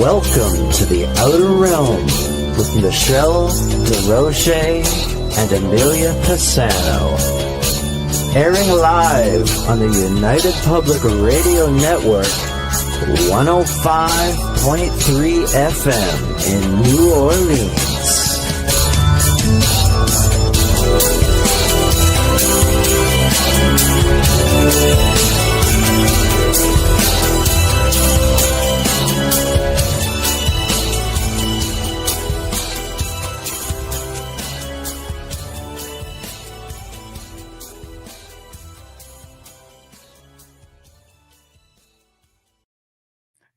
Welcome to the Outer Realm with MicheleDerocher and Amelia Pisano. Airing live on the United Public Radio Network, 105.3 FM in New Orleans.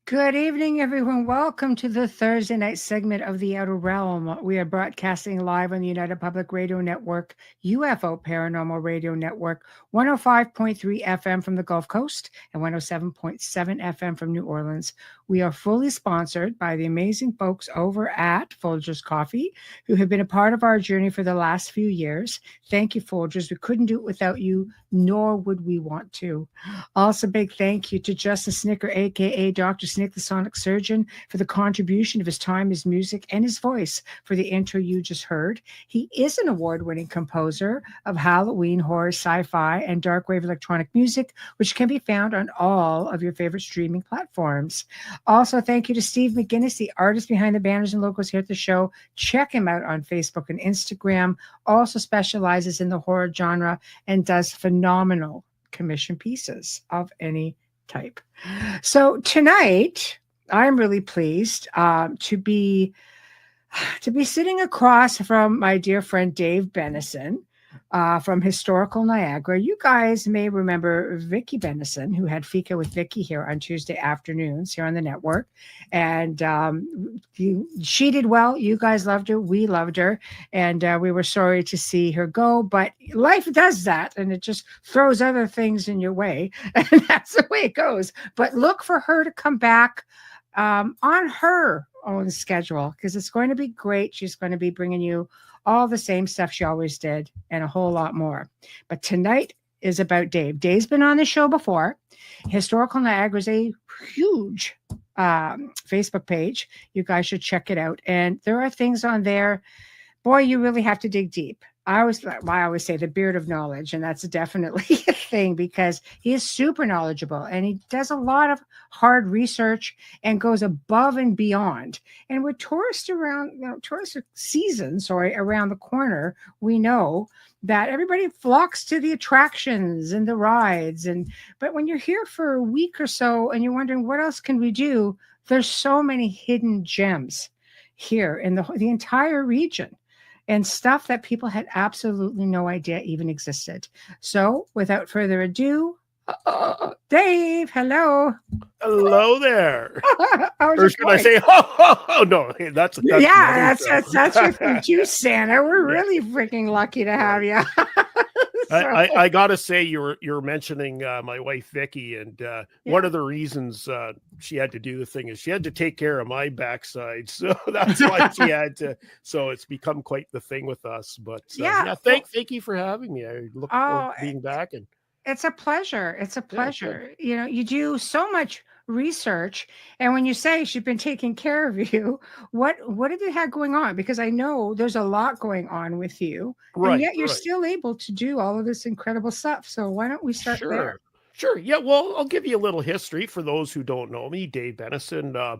Good evening, everyone. Welcome to the Thursday night segment of The Outer Realm. We are broadcasting live on the United Public Radio Network, UFO Paranormal Radio Network, 105.3 FM from the Gulf Coast and 107.7 FM from New Orleans. We are fully sponsored by the amazing folks over at Folgers Coffee, who have been a part of our journey for the last few years. Thank you, Folgers. We couldn't do it without you, nor would we want to. Also, big thank you to Justin Snicker, a.k.a. Dr. Snick, the Sonic Surgeon, for the contribution of his time, his music, and his voice for the intro you just heard. He is an award-winning composer of Halloween, horror, sci-fi, and dark wave electronic music, which can be found on all of your favorite streaming platforms. Also, thank you to Steve McGinnis, the artist behind the banners and logos here at the show. Check him out on Facebook and Instagram. Also specializes in the horror genre and does phenomenal commission pieces of any type. So tonight, I'm really pleased to be sitting across from my dear friend Dave Bennison from Historical Niagara. You guys may remember Vicky Bennison, who had Fika with Vicky here on Tuesday afternoons here on the network. And she did well. You guys loved her. We loved her. And we were sorry to see her go. But life does that. And it just throws other things in your way. And that's the way it goes. But look for her to come back on her own schedule, because it's going to be great. She's going to be bringing you all the same stuff she always did and a whole lot more. But tonight is about Dave. Dave's been on the show before. Historical Niagara is a huge Facebook page. You guys should check it out. And there are things on there. Boy, you really have to dig deep. I always say the beard of knowledge, and that's definitely a thing, because he is super knowledgeable and he does a lot of hard research and goes above and beyond. And with tourist season, around the corner, we know that everybody flocks to the attractions and the rides. But when you're here for a week or so and you're wondering what else can we do, there's so many hidden gems here in the entire region. And stuff that people had absolutely no idea even existed. So, without further ado, Dave, hello. Hello there. Or should I say, no, that's your thank you, Santa. We're really freaking lucky to have you. I gotta say, you're mentioning my wife Vicky, and one of the reasons she had to do the thing is she had to take care of my backside, so that's why she had to. So it's become quite the thing with us. But thank you for having me. I look forward to being back, and it's a pleasure. It's a pleasure. You do so much research, and when you say she's been taking care of you, what have you had going on? Because I know there's a lot going on with you, and yet you're still able to do all of this incredible stuff. So why don't we start there? Sure. Yeah. Well, I'll give you a little history for those who don't know me. Dave Bennison.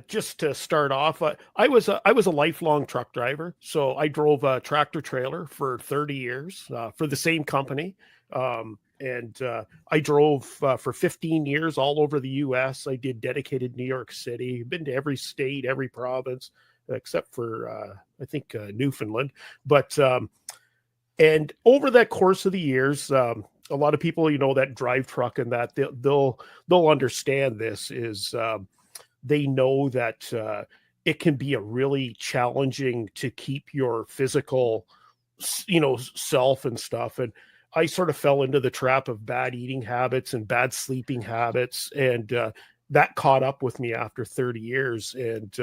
Just to start off, I was a lifelong truck driver. So I drove a tractor trailer for 30 years for the same company. And I drove for 15 years all over the U.S. I did dedicated New York City, been to every state, every province, except for, I think, Newfoundland. But and over that course of the years, a lot of people, that drive truck and that they'll understand this is they know that it can be a really challenging to keep your physical, self and stuff. And I sort of fell into the trap of bad eating habits and bad sleeping habits. And that caught up with me after 30 years. And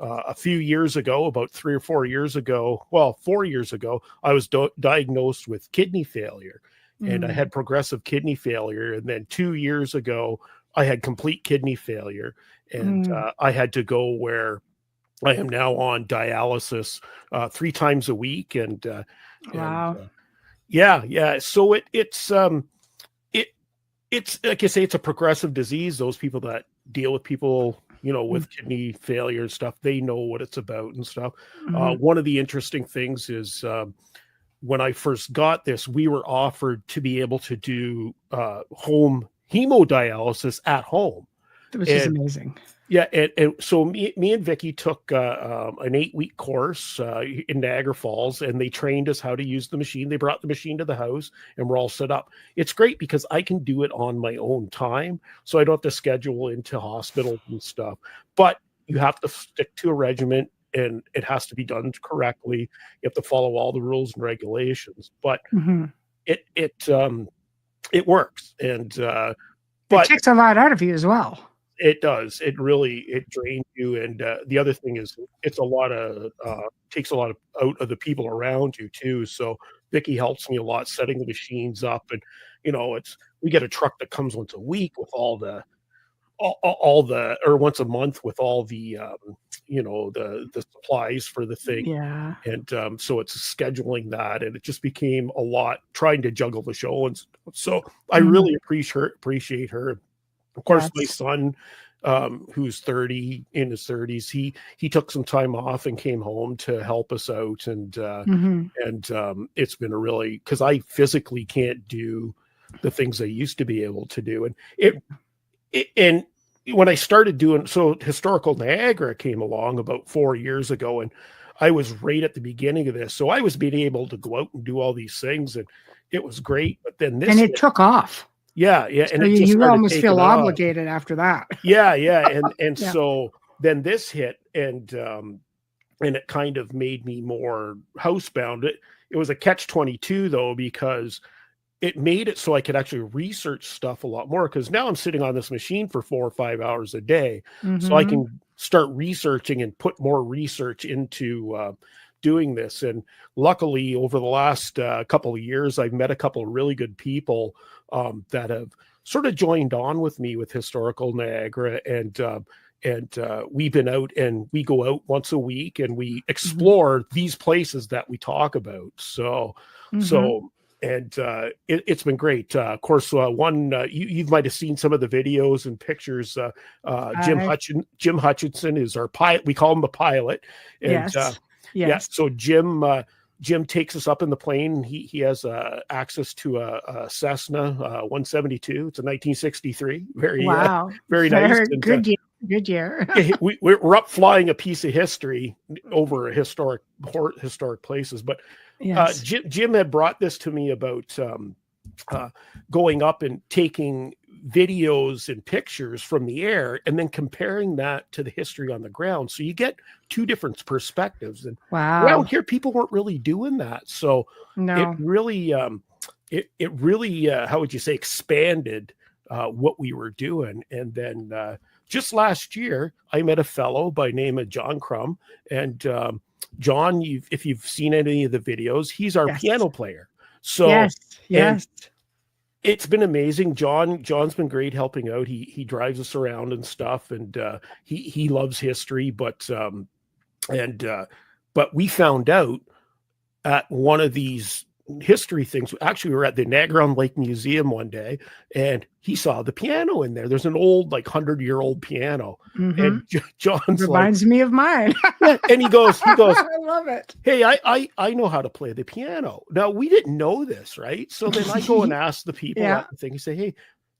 a few years ago, about 3 or 4 years ago, 4 years ago, I was diagnosed with kidney failure. And I had progressive kidney failure. And then 2 years ago, I had complete kidney failure, and I had to go where I am now on dialysis 3 times a week, and Wow. yeah. So it's like I say, it's a progressive disease. Those people that deal with people, with kidney failure and stuff, they know what it's about and stuff. One of the interesting things is when I first got this, we were offered to be able to do home hemodialysis at home. Which is amazing. Yeah, and so me and Vicky took an 8-week course in Niagara Falls, and they trained us how to use the machine. They brought the machine to the house, and we're all set up. It's great because I can do it on my own time, so I don't have to schedule into hospitals and stuff. But you have to stick to a regimen, and it has to be done correctly. You have to follow all the rules and regulations. But it works, and but it takes a lot out of you as well. It does. It drains you. And the other thing is it's a lot of, takes a lot of out of the people around you too. So Vicky helps me a lot setting the machines up. And, we get a truck that comes once a week with all the, or once a month with all the, the supplies for the thing. Yeah. And so it's scheduling that. And it just became a lot trying to juggle the show. And so I really appreciate her. Of course, my son, who's 30, in his 30s, he took some time off and came home to help us out. And it's been a really, because I physically can't do the things I used to be able to do. And when I started doing, so Historical Niagara came along about 4 years ago, and I was right at the beginning of this. So I was being able to go out and do all these things, and it was great. But then this, and it took off. Yeah. So and you almost feel obligated after that. Yeah. And so then this hit, and it kind of made me more housebound. It was a catch-22 though, because it made it so I could actually research stuff a lot more, because now I'm sitting on this machine for 4 or 5 hours a day. So I can start researching and put more research into doing this. And luckily over the last couple of years, I've met a couple of really good people that have sort of joined on with me with Historical Niagara, and we've been out, and we go out once a week and we explore these places that we talk about. So it's been great. Of course, you might have seen some of the videos and pictures. Jim Hutchinson is our pilot. We call him the pilot. And, yes. So Jim takes us up in the plane. He has access to a Cessna 172. It's a 1963. Very nice. And, good year. We're up flying a piece of history over historic places. But Jim had brought this to me about going up and taking videos and pictures from the air and then comparing that to the history on the ground. So you get 2 different perspectives. And around here, people weren't really doing that. So it really, how would you say, expanded what we were doing. And then just last year, I met a fellow by name of John Crum. And John, if you've seen any of the videos, he's our piano player. So it's been amazing. John's been great helping out. He drives us around and stuff, and he loves history. But we found out at one of these history things. Actually, we were at the Niagara on Lake Museum one day, and he saw the piano in there. There's an old, 100-year-old piano, and John's reminds me of mine. And he goes, I love it. Hey, I know how to play the piano. Now, we didn't know this, right? So then I go and ask the people at the thing. He say, hey,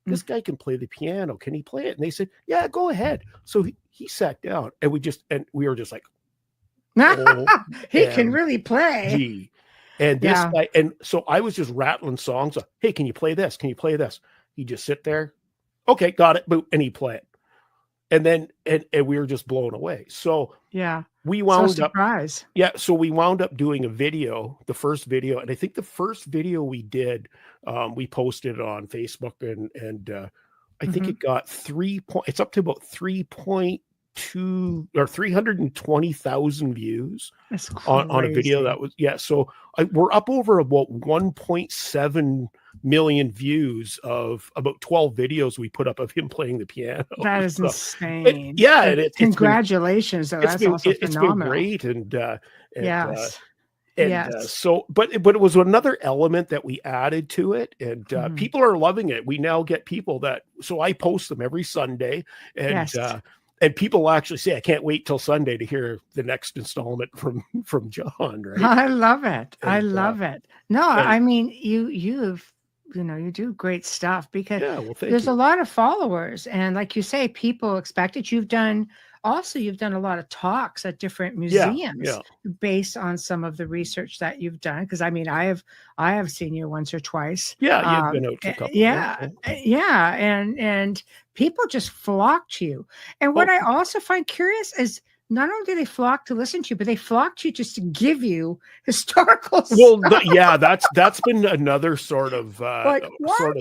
this guy can play the piano. Can he play it? And they said, yeah, go ahead. So he sat down, and we were just like, oh, he can really play. Gee. And this guy, and so I was just rattling songs. Hey, can you play this? Can you play this? He'd just sit there. Okay, got it. Boop, and he'd play it. And then, and we were just blown away. So we wound up. So we wound up doing a video, the first video, and I think the first video we did, we posted it on Facebook, and I think it got it's up to about 3.2 320,000 views That's on a video crazy. that was, so we're up over about 1.7 million views of about 12 videos we put up of him playing the piano. That is So, insane. it's been, Congratulations, though. That's also it's been phenomenal. great. Yes. So, but it was another element that we added to it, and people are loving it. We now get people so I post them every Sunday, and and people actually say, I can't wait till Sunday to hear the next installment from John. Right? I love it. And, I love it. No, I mean, you do great stuff because there's a lot of followers, and like you say, people expect it. You've done a lot of talks at different museums based on some of the research that you've done. Because I mean, I have seen you once or twice. Yeah, you've been out to a couple. And people just flock to you. And what I also find curious is, not only do they flock to listen to you, but they flock to you just to give you historical stuff. Well, that's been another sort of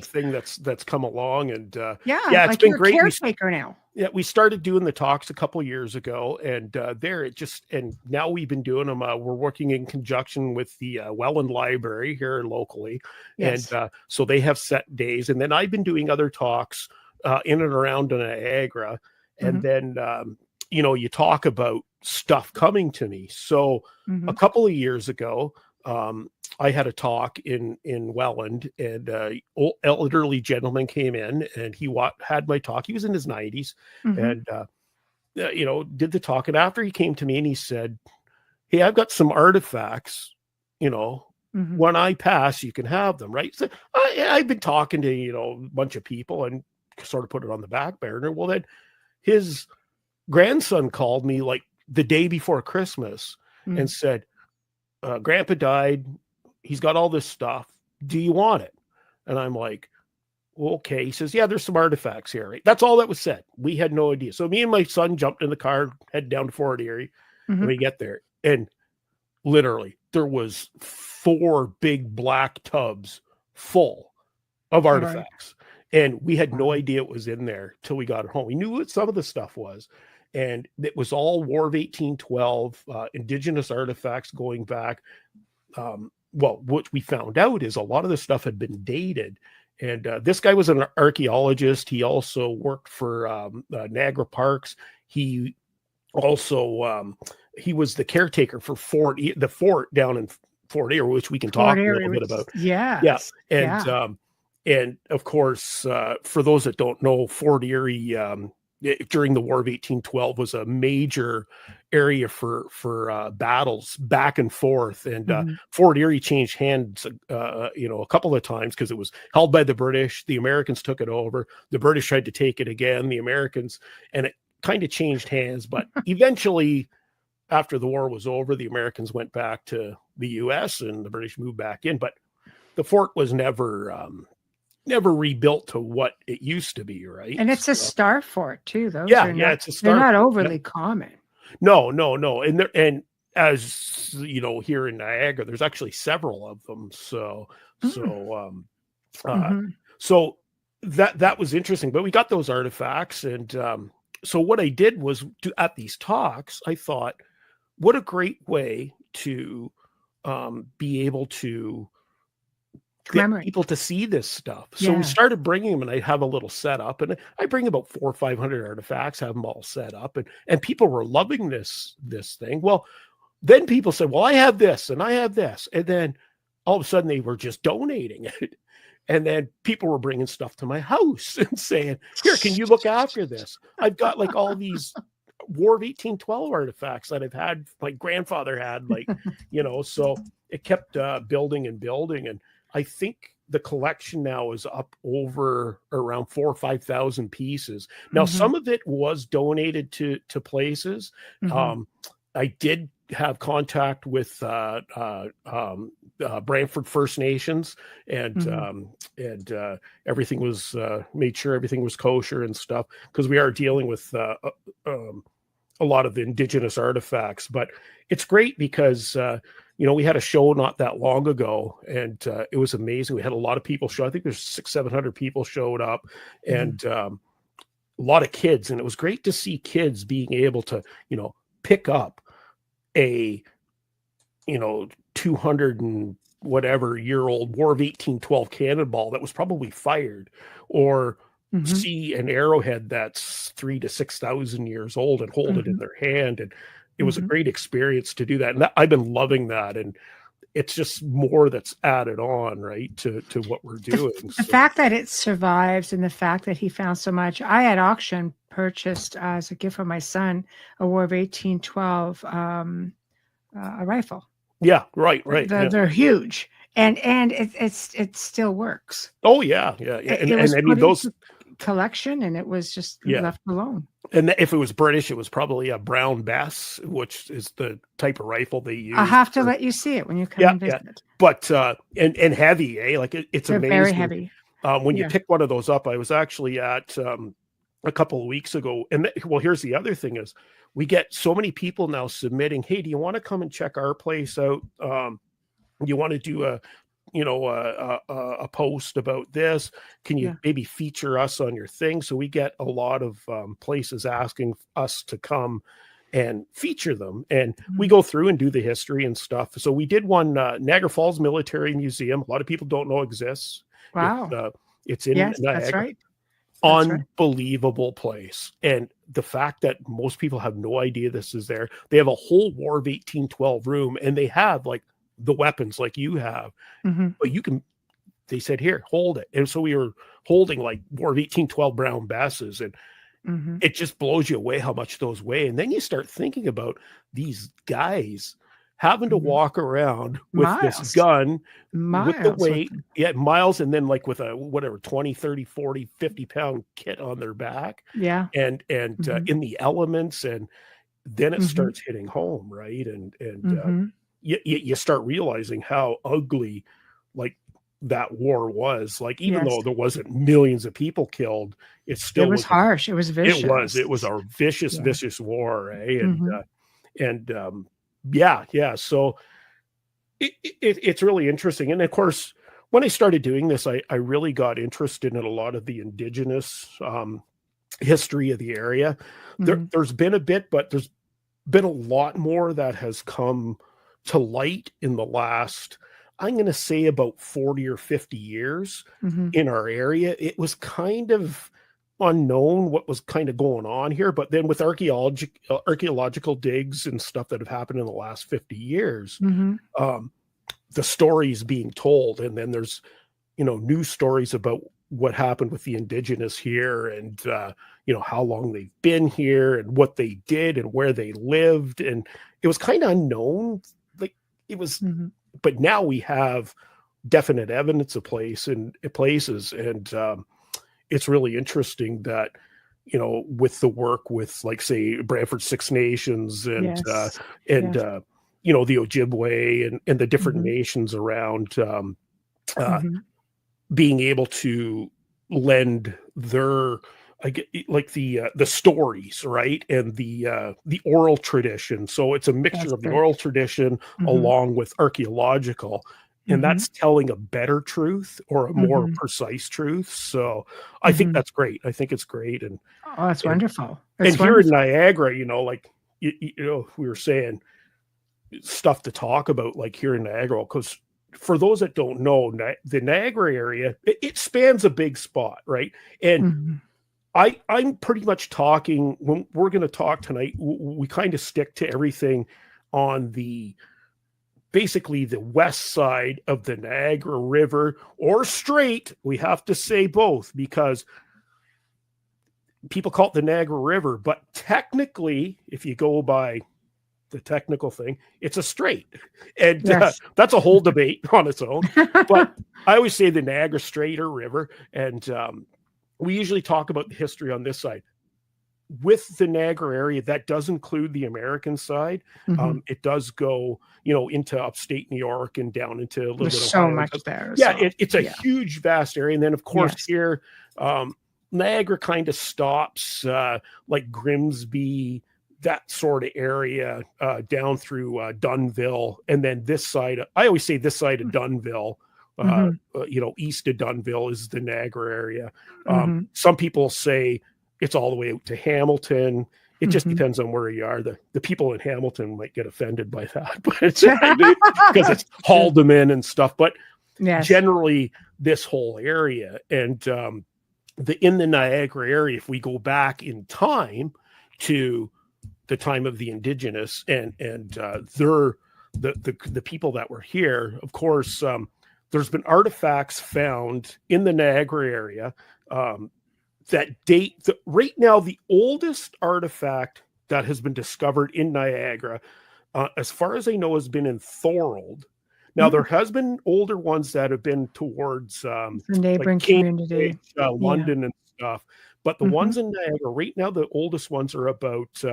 thing that's come along, and it's been great. Caretaker now. Yeah, we started doing the talks a couple years ago, and and now we've been doing them. We're working in conjunction with the Welland Library here locally, and so they have set days, and then I've been doing other talks in and around Niagara, and then. You talk about stuff coming to me. So a couple of years ago, I had a talk in Welland, and old elderly gentleman came in, and he had my talk. He was in his 90s, and did the talk. And after he came to me and he said, "Hey, I've got some artifacts. When I pass, you can have them." Right? So I've been talking to a bunch of people and sort of put it on the back burner. Well, then his grandson called me like the day before Christmas and said, Grandpa died. He's got all this stuff. Do you want it? And I'm like, well, okay. He says, yeah, there's some artifacts here. Right? That's all that was said. We had no idea. So me and my son jumped in the car, head down to Fort Erie, and we get there. And literally there was 4 big black tubs full of artifacts. And we had no idea it was in there till we got it home. We knew what some of the stuff was. And it was all War of 1812, Indigenous artifacts going back. What we found out is a lot of the stuff had been dated. And this guy was an archaeologist. He also worked for Niagara Parks. He also he was the caretaker for the fort down in Fort Erie, which we can talk a little bit about. And of course, for those that don't know, Fort Erie during the War of 1812 was a major area for battles back and forth. And Fort Erie changed hands, a couple of times because it was held by the British. The Americans took it over. The British tried to take it again. The Americans, and it kind of changed hands. But eventually, after the war was over, the Americans went back to the U.S. and the British moved back in. But the fort was never rebuilt to what it used to be, right? And it's a star fort too, though. It's a star. They're not overly common. No. And as you know, here in Niagara, there's actually several of them. So that was interesting. But we got those artifacts, and so what I did was at these talks, I thought, what a great way to be able to get people to see this stuff. So we started bringing them, and I have a little setup, and I bring about 400 or 500 artifacts, have them all set up, and people were loving this thing. Well, then people said, well, I have this and I have this. And then all of a sudden they were just donating it. And then people were bringing stuff to my house and saying, here, can you look after this? I've got like all these War of 1812 artifacts that I've had, my grandfather had, so it kept building and building. And I think the collection now is up over around 4,000 or 5,000 pieces. Now, some of it was donated to places. I did have contact with Brantford First Nations, and everything was made sure everything was kosher and stuff, because we are dealing with a lot of the Indigenous artifacts. But it's great because we had a show not that long ago, and it was amazing. We had a lot of people show. I think there's 600-700 people showed up, and a lot of kids, and it was great to see kids being able to, pick up a, 200 and whatever year old War of 1812 cannonball that was probably fired, or see an arrowhead that's 3,000 to 6,000 years old and hold it in their hand. And it was a great experience to do that. And I've been loving that. And it's just more that's added on, right, to what we're doing. The fact that it survives, and the fact that he found so much. I at auction purchased as a gift for my son a War of 1812 a rifle. Yeah, right. They're huge, and it still works. Oh yeah. And I mean those collection, and it was just left alone. And if it was British, it was probably a Brown Bess, which is the type of rifle they use. I'll have to let you see it when you come and visit. Yeah. But and heavy, eh? Like it's They're amazing. Very heavy. When you pick one of those up, I was actually at a couple of weeks ago, and here's the other thing is we get so many people now submitting, hey, do you want to come and check our place out? You want to do a post about this? Can you maybe feature us on your thing? So we get a lot of places asking us to come and feature them, and we go through and do the history and stuff. So we did one, Niagara Falls Military Museum. A lot of people don't know exists. Wow. It's in Niagara. That's right. Unbelievable place. And the fact that most people have no idea this is there. They have a whole War of 1812 room, and they have like the weapons like you have, but they said, here, hold it. And so we were holding like War of 1812 Brown Besses, and it just blows you away how much those weigh. And then you start thinking about these guys having to walk around with this gun, with the weight, miles, and then like with a whatever 20, 30, 40, 50-pound kit on their back, and in the elements, and then it starts hitting home, right? And you start realizing how ugly like that war was. Like, even though there wasn't millions of people killed, it was harsh. It was vicious. It was a vicious war, eh? So it's really interesting. And of course, when I started doing this, I really got interested in a lot of the indigenous history of the area. There's been a bit, but there's been a lot more that has come to light in the last, I'm going to say, about 40 or 50 years in our area. It was kind of unknown what was kind of going on here, but then with archaeological digs and stuff that have happened in the last 50 years, the stories being told, and then there's new stories about what happened with the indigenous here, and how long they've been here, and what they did, and where they lived, and it was kind of unknown. Like it was, but now we have definite evidence of places, and it's really interesting that, with the work with, like, say, Brantford Six Nations and the Ojibwe and the different nations around, being able to lend their, the stories, right, and the oral tradition. So it's a mixture of the oral tradition along with archaeological. And that's telling a better truth or a more precise truth. So I think that's great. I think it's great. And that's wonderful. Here in Niagara, we were saying stuff to talk about, like here in Niagara, because for those that don't know, the Niagara area, it spans a big spot, right? And I'm pretty much talking, when we're going to talk tonight, we kind of stick to everything on basically the west side of the Niagara River, or Strait. We have to say both, because people call it the Niagara River, but technically, if you go by the technical thing, it's a strait. And that's a whole debate on its own. But I always say the Niagara Strait or River. And we usually talk about the history on this side. With the Niagara area, that does include the American side. It does go, into upstate New York and down into a little bit of so much there. It's a huge, vast area. And then, of course, here, Niagara kind of stops, like Grimsby, that sort of area, down through Dunnville. And then this side, I always say this side of Dunnville, east of Dunnville is the Niagara area. Some people say it's all the way out to Hamilton. It just depends on where you are. The people in Hamilton might get offended by that, but because it's Haldimand and stuff. But generally, this whole area and in the Niagara area, if we go back in time to the time of the Indigenous and the people that were here, of course, there's been artifacts found in the Niagara area that date. Right now, the oldest artifact that has been discovered in Niagara, as far as I know, has been in Thorold. Now, there has been older ones that have been towards the neighboring like community, London and stuff. But the ones in Niagara, right now, the oldest ones are about,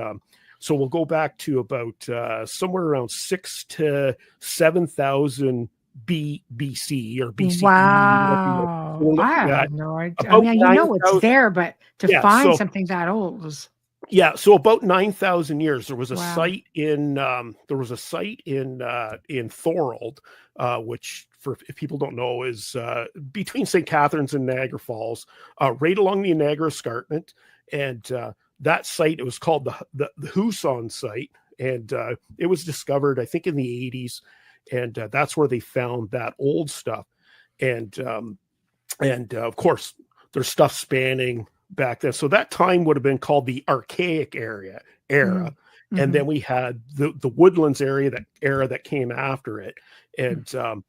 so we'll go back to about somewhere around 6,000 to 7,000 BC or BCE. Wow. I have no idea. I mean, it's there, but to find something that old is... Yeah, so about 9,000 years. There was a site in Thorold, which, if people don't know, is between St. Catharines and Niagara Falls, right along the Niagara Escarpment. And that site, it was called the Huson site, and it was discovered, I think, in the 80s, and that's where they found that old stuff. And of course, there's stuff spanning back then. So that time would have been called the Archaic era. And then we had the Woodlands era that came after it. And a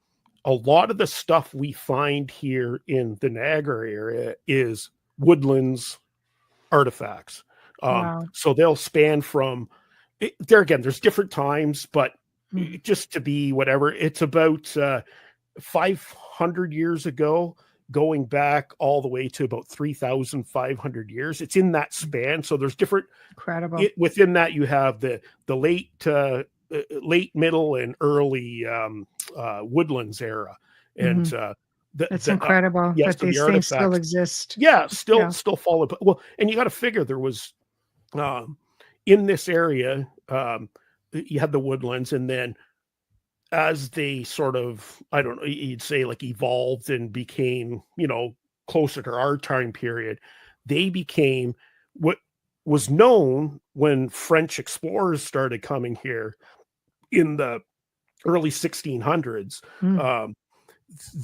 lot of the stuff we find here in the Niagara area is Woodlands artifacts. So they'll span from there again, there's different times, but just to be whatever, it's about 500 years ago, going back all the way to about 3,500 years. It's in that span. So there's different. Incredible. Within that, you have the late, middle, and early Woodlands era, and it's incredible that these things still exist. Yeah, still follow. Well, and you got to figure there was in this area, you had the Woodlands, and then as they sort of, I don't know, you'd say like evolved and became, closer to our time period, they became what was known when French explorers started coming here in the early 1600s.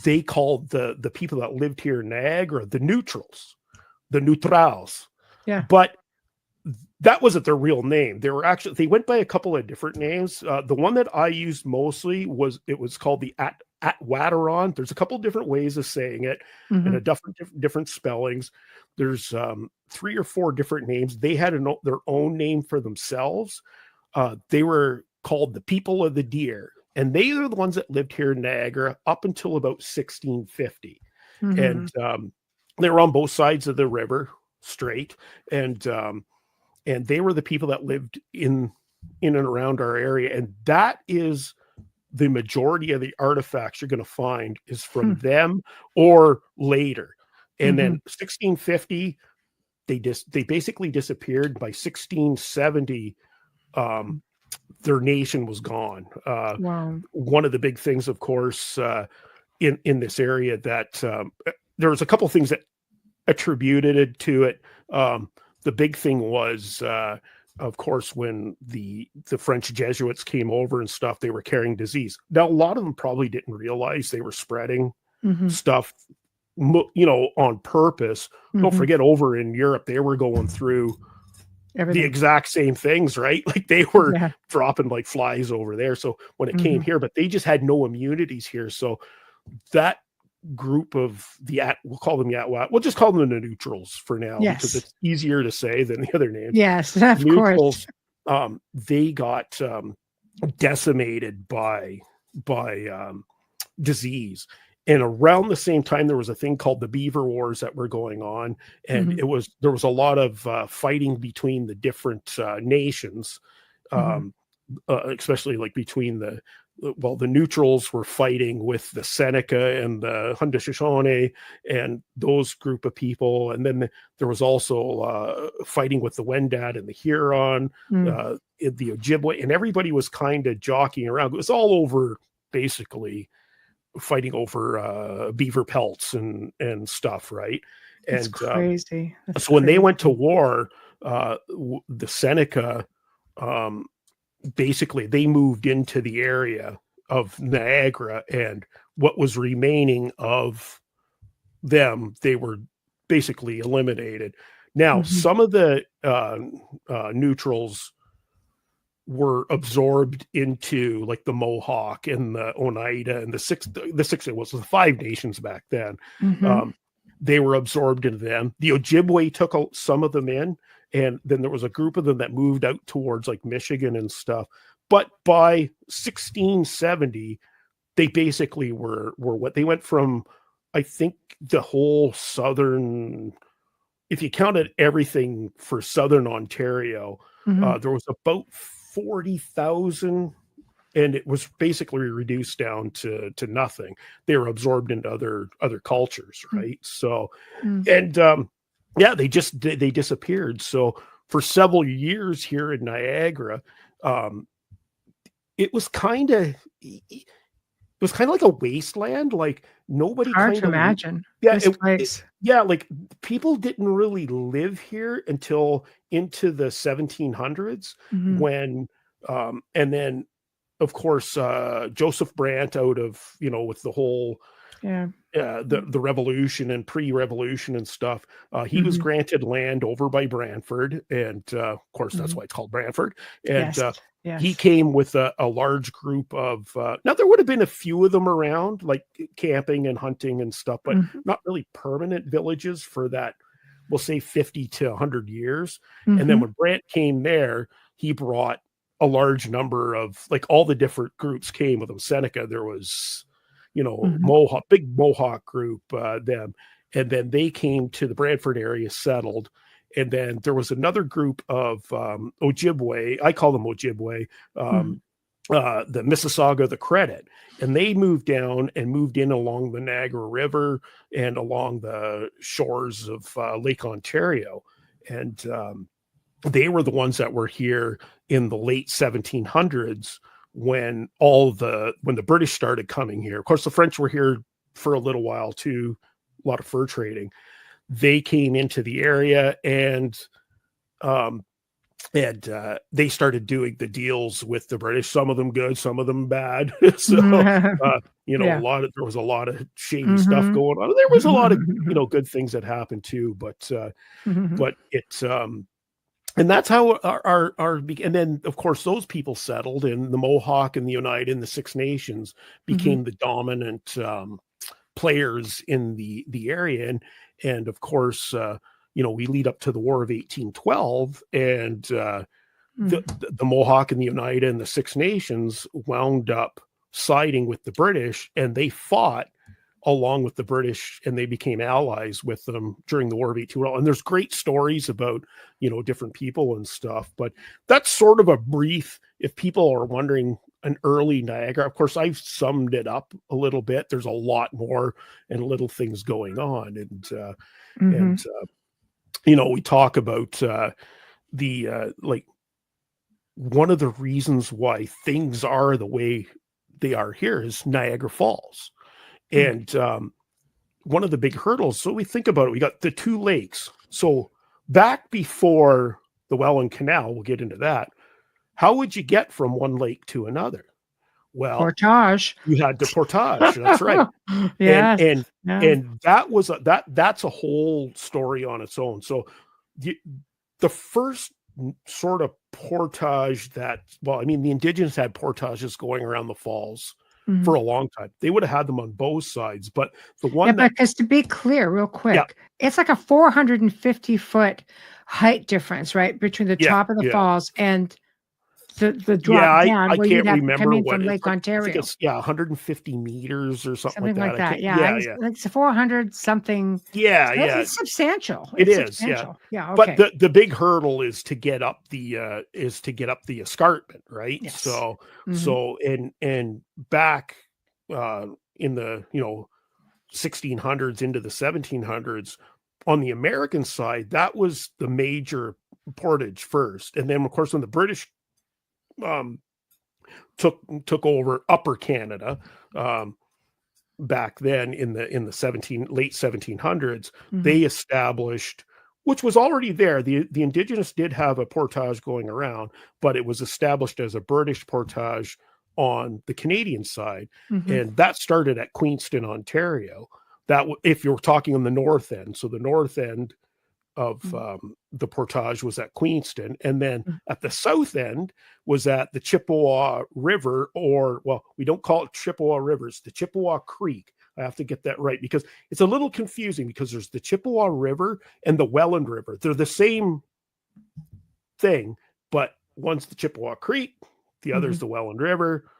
They called the people that lived here in Niagara the neutrals. Yeah. But that wasn't their real name. They went by a couple of different names. The one that I used mostly was called the Atwateron. There's a couple of different ways of saying it and a different spellings. There's 3 or 4 different names. They had their own name for themselves. They were called the People of the Deer, and they are the ones that lived here in Niagara up until about 1650. And they were on both sides of the river, straight, and they were the people that lived in and around our area. And that is the majority of the artifacts you're going to find is from them or later. And then 1650, they basically disappeared. By 1670, their nation was gone. One of the big things, of course, in this area that there was a couple of things that attributed it to it. The big thing was, of course, when the French Jesuits came over and stuff, they were carrying disease. Now, a lot of them probably didn't realize they were spreading stuff, on purpose. Don't forget, over in Europe, they were going through the exact same things, right? Like they were dropping like flies over there. So when it came here, but they just had no immunities here. So that group of we'll call them we'll just call them the neutrals for now, because it's easier to say than the other names. Yes, of neutrals, course. They got decimated by disease, and around the same time there was a thing called the Beaver Wars that were going on, and there was a lot of fighting between the different nations, especially like between the neutrals were fighting with the Seneca and the Haudenosaunee and those group of people. And then there was also fighting with the Wendat and the Huron, the Ojibwe, and everybody was kind of jockeying around. It was all over, basically fighting over beaver pelts and stuff, right? That's And crazy. That's so when they went to crazy. war, the Seneca, basically they moved into the area of Niagara, and what was remaining of them, they were basically eliminated. Now, Mhm. some of the neutrals were absorbed into like the Mohawk and the Oneida and it was the Five Nations back then. Mhm. Um, they were absorbed into them. The Ojibwe took some of them in, and then there was a group of them that moved out towards like Michigan and stuff. But by 1670, they basically were what they went from. I think the whole southern, if you counted everything for southern Ontario, Mhm. there was about 40,000, and it was basically reduced down to nothing. They were absorbed into other cultures, Mm. right? So, Mm. and yeah, they disappeared. So for several years here in Niagara, um, it was kind of like a wasteland. Like nobody Hard kind to of, imagine yeah, this place. yeah, like people didn't really live here until into the 1700s, Mhm. when, and then of course, Joseph Brant, out of, with the whole, Yeah. the revolution and pre-revolution and stuff, he was Mhm. granted land over by Brantford, and of course that's Mhm. why it's called Brantford. And Yes. he Yes. came with a large group of, now there would have been a few of them around, like camping and hunting and stuff, but Mhm. not really permanent villages for that, we'll say 50 to 100 years. And then Mhm. when Brant came there, he brought a large number of, like, all the different groups came with him. Seneca, there was, Mhm. Mohawk, big Mohawk group, them, and then they came to the Brantford area, settled, and then there was another group of Ojibwe. I call them Ojibwe. Mhm. Um, the Mississauga, the Credit, and they moved down and moved in along the Niagara River and along the shores of Lake Ontario, and they were the ones that were here in the late 1700s, when the British started coming here. Of course, the French were here for a little while too, a lot of fur trading. They came into the area, um, and they started doing the deals with the British. Some of them good, some of them bad. So, Yeah. there was a lot of shady stuff Mhm. going on. There was a lot of good things that happened too, Mhm. but it's and that's how and then of course those people settled, and the Mohawk and the Oneida and the Six Nations Mhm. became the dominant players in the area. And of course, we lead up to the War of 1812, and Mhm. the Mohawk and the Oneida and the Six Nations wound up siding with the British, and they fought along with the British, and they became allies with them during the War of 1812. And there's great stories about, different people and stuff, but that's sort of a brief, if people are wondering, an early Niagara. Of course, I've summed it up a little bit. There's a lot more and little things going on. And Mhm. we talk about the like, one of the reasons why things are the way they are here is Niagara Falls. Mm. And one of the big hurdles, so we think about it, we got the two lakes. So back before the Welland Canal, we'll get into that. How would you get from one lake to another? Well, Portage. you had to portage. That's right. And Yes. and Yeah. and that was that's a whole story on its own. So the the first sort of portage that, well, I mean, the Indigenous had portages going around the falls Mhm. for a long time. They would have had them on both sides, but the Yeah, one that, because to be clear, real yeah, quick, it's like a 450-foot height difference, right, between the yeah, top of the yeah. falls and the Yeah, drop down I where you'd can't have to come remember in what from it's Lake like. I think Ontario, it's, yeah, 150 meters or something like something that. like I that. can't, Yeah, yeah, yeah. it's 400 something. Yeah, So yeah. it's substantial. It It's is, yeah. substantial. Yeah, But okay. the big hurdle is to get up the escarpment, right? Yes. So Mhm. and back in the, 1600s into the 1700s, on the American side, that was the major portage first. And then of course when the British um took over Upper Canada, um back then in the late 1700s, Mhm. they established, which was already there. The Indigenous did have a portage going around, but it was established as a British portage on the Canadian side, Mhm. and that started at Queenston, Ontario. If you're talking on the north end, so the north end of Mhm. the portage was at Queenston, and then Mhm. at the south end was at the Chippewa River, or, well, we don't call it Chippewa River, it's the Chippewa Creek. I have to get that right because it's a little confusing, because there's the Chippewa River and the Welland River. They're the same thing, but one's the Chippewa Creek, the other's Mhm. the Welland River,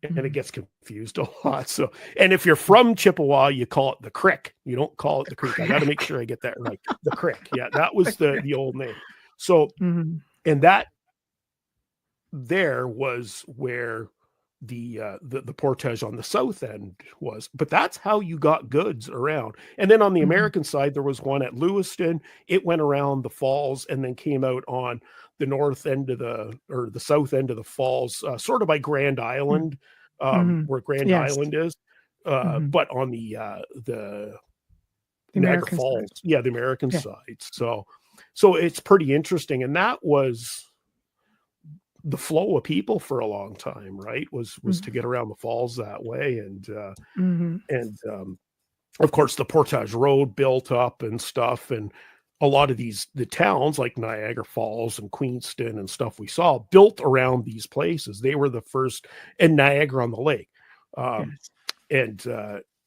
and it Mhm. gets confused a lot. So, and if you're from Chippewa, you call it the Crick. You don't call it the Creek. I got to make sure I get that right. The Crick. Yeah, that was the old name. So, Mhm. and that there was where the portage on the south end was, but that's how you got goods around. And then on the Mhm. American side, there was one at Lewiston. It went around the falls and then came out on the north end of the south end of the falls, sort of by Grand Mhm. Island, Mhm. where Grand Yes. Island is, Mhm. but on the The Niagara American side. Falls, yeah, the American Yeah. side. So it's pretty interesting, and that was the flow of people for a long time, right? Was Mhm. to get around the falls that way, Mhm. and of course the Portage Road built up and stuff, and a lot of the towns like Niagara Falls and Queenston and stuff we saw built around these places. They were the first, and Niagara on the Lake, um, Yes.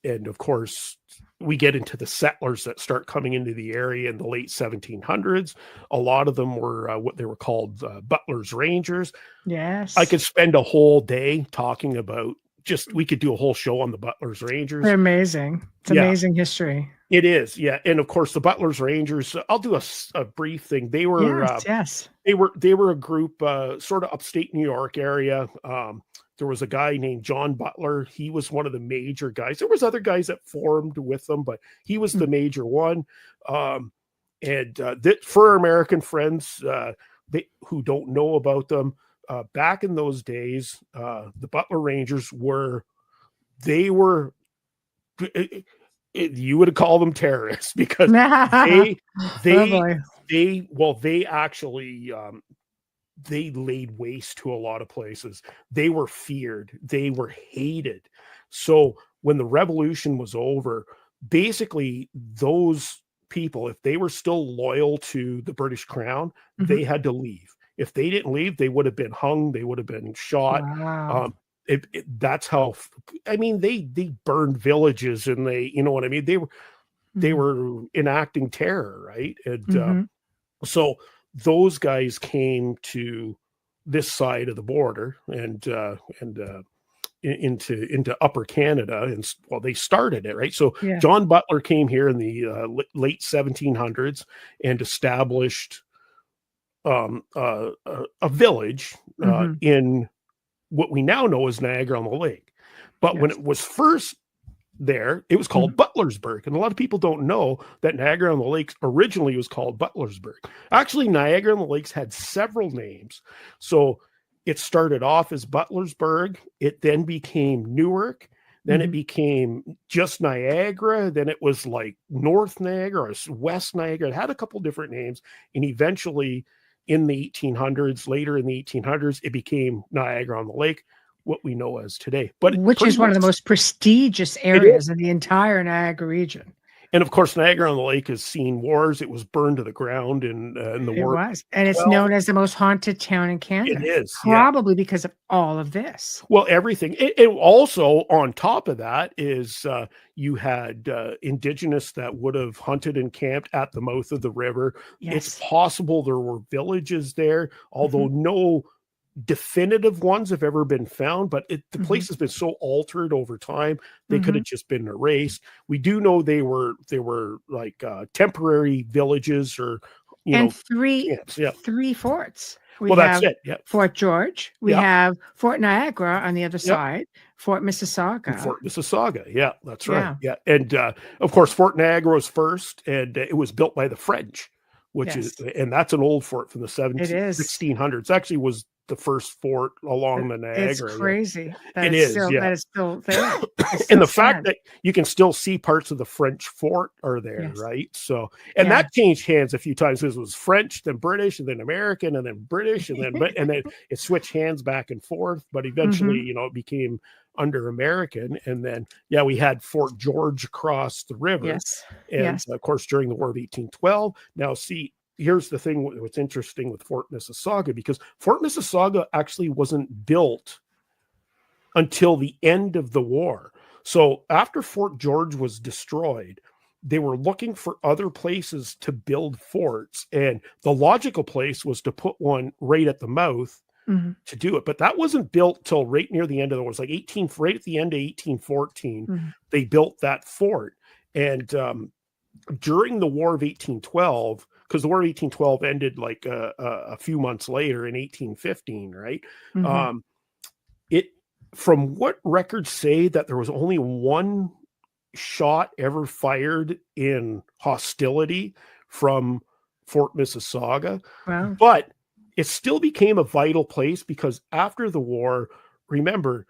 and of course we get into the settlers that start coming into the area in the late 1700s. A lot of them were what they were called Butlers Rangers. I Yes. could spend a whole day talking about, we could do a whole show on the Butlers Rangers. They're amazing. It's Yeah, amazing history. it is. Yeah. And of course the Butlers Rangers, I'll do a brief thing. Yes, yes. They were a group, sort of upstate New York area. There was a guy named John Butler. He was one of the major guys. There was other guys that formed with them, but he was Mm. the major one. And for our American friends, who don't know about them, back in those days, the Butler Rangers they were, you would call them terrorists, because they Oh they boy. they actually, they laid waste to a lot of places. They were feared. They were hated. So when the revolution was over, basically those people, if they were still loyal to the British Crown, Mhm. they had to leave. If they didn't leave, they would have been hung. They would have been shot. Wow. That's how. I mean, they burned villages, and you know what I mean. They Mhm. were enacting terror, right? And Mhm. so those guys came to this side of the border, into Upper Canada, and well, they started it, right? So Yeah. John Butler came here in the late 1700s and established a village Mhm. in what we now know as Niagara on the Lake. But when Yes. it was first there, it was called Mhm. Butlersburg. And a lot of people don't know that Niagara on the Lakes originally was called Butlersburg. Actually, Niagara on the Lakes had several names. So it started off as Butlersburg. It then became Newark. Then it Mhm. became just Niagara. Then it was like North Niagara or West Niagara. It had a couple different names. And eventually, in the 1800s, later in the 1800s, it became Niagara on the Lake, what we know as today. But Which pretty is one of much the most prestigious it is. areas in the entire Niagara region. And of course, Niagara on the Lake has seen wars. It was burned to the ground in the It war. was, and it's 12. known as the most haunted town in It Canada, is, yeah. probably because of all of this. Well, everything. It also, on top of that, is you had Indigenous that would have hunted and camped at the mouth of the river. It's Yes. possible there were villages there, although Mhm. no definitive ones have ever been found, but the Mhm. place has been so altered over time, they could have Mhm. just been erased. We do know they were like temporary villages, or And three camps. Yeah. three forts. We Well, that's have it. Yeah. Fort George, we Yeah. have Fort Niagara on the other Yeah. side, Fort And Mississauga. Fort Mississauga. Yeah, that's right. Yeah. Yeah. And of course, Fort Niagara was first, and it was built by the French, Yes. and that's an old fort from the It is. 1600s. Actually was the first fort along the Niagara. It's crazy. It is, That it's still there. And the fact that you can still see parts of the French fort are there, Yes. right? So, and that changed hands a few times. It was French, then British, and then American, and then British, and then it switched hands back and forth. But eventually, you know, it became under American, and then we had Fort George across the river. Yes. And of course, during the War of 1812. Now, see. Here's the thing, what's interesting with Fort Mississauga, because Fort Mississauga actually wasn't built until the end of the war. So after Fort George was destroyed, they were looking for other places to build forts. And the logical place was to put one right at the mouth to do it. But that wasn't built till right near the end of the war. It was like right at the end of 1814, they built that fort. And during the War of 1812, because the War of 1812 ended like a few months later in 1815, right? From what records say that there was only one shot ever fired in hostility from Fort Mississauga. Wow. But it still became a vital place because after the war, remember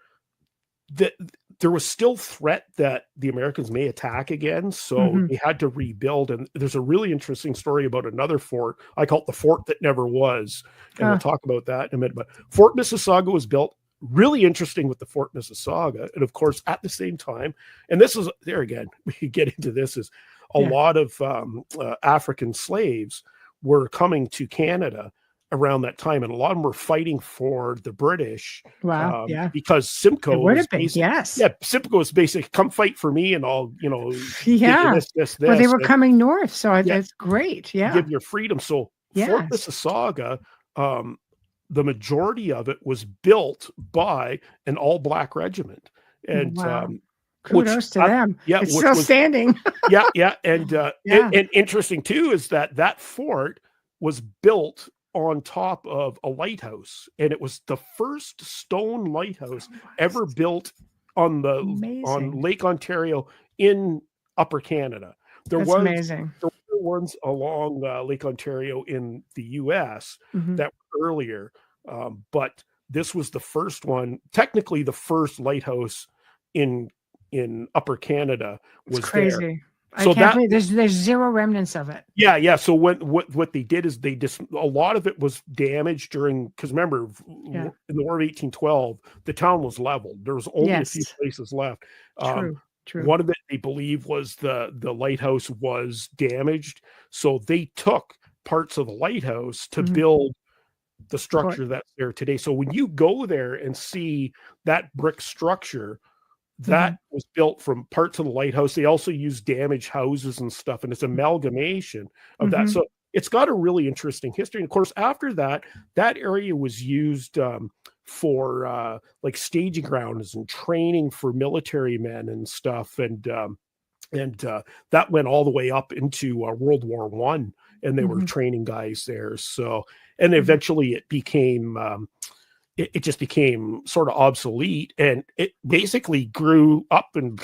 that there was still threat that the Americans may attack again. So they had to rebuild. And there's a really interesting story about another fort. I call it the fort that never was. And we'll talk about that in a minute. But Fort Mississauga was built. Really interesting with the Fort Mississauga. And of course, at the same time, and this is there again, we get into this, is a lot of African slaves were coming to Canada around that time, and a lot of them were fighting for the British. Wow, because Simcoe was Simcoe was basically, come fight for me, and I'll, you know, this. Well, they were coming north, so that's great. Give your freedom. So Fort Mississauga, the majority of it was built by an all-black regiment, and kudos to them. It's still standing. And interesting too is that fort was built on top of a lighthouse, and it was the first stone lighthouse ever built on Lake Ontario in Upper Canada. There were ones along Lake Ontario in the U.S. that were earlier, but this was the first one, technically the first lighthouse in Upper Canada. Was crazy. There. So I can't believe there's zero remnants of it. Yeah. So what they did is a lot of it was damaged because remember, in the War of 1812, the town was leveled. There was only a few places left. True. One of it, they believe, was the lighthouse was damaged. So they took parts of the lighthouse to build the structure that's there today. So when you go there and see that brick structure, that was built from parts of the lighthouse. They also use damaged houses and stuff, and it's amalgamation of that. So it's got a really interesting history. And of course, after that area was used for like staging grounds and training for military men and stuff. And that went all the way up into World War I, and they were training guys there. So, and eventually it became it just became sort of obsolete, and it basically grew up, and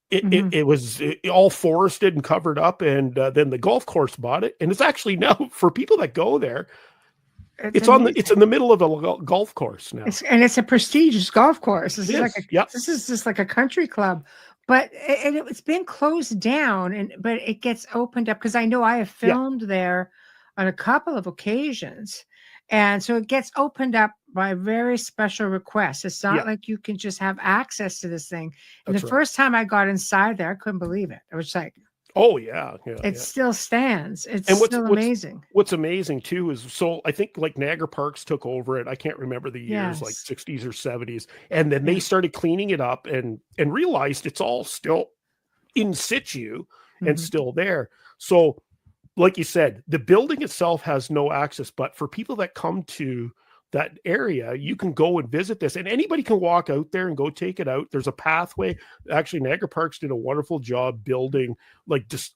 it was all forested and covered up. And then the golf course bought it, and it's actually now, for people that go there, it's in the middle of a golf course now, and it's a prestigious golf course. This is just like a country club, but it's been closed down, but it gets opened up because I know I have filmed there on a couple of occasions. And so it gets opened up by very special requests. It's not like you can just have access to this thing. And the first time I got inside there, I couldn't believe it. I was like, oh, yeah. It still stands. It's still amazing. What's amazing, too, is so I think like Niagara Parks took over it. I can't remember the years, like 60s or 70s. And then they started cleaning it up and realized it's all still in situ and still there. So, like you said, the building itself has no access, but for people that come to that area, you can go and visit this, and anybody can walk out there and go take it out. There's a pathway. Actually, Niagara Parks did a wonderful job building like just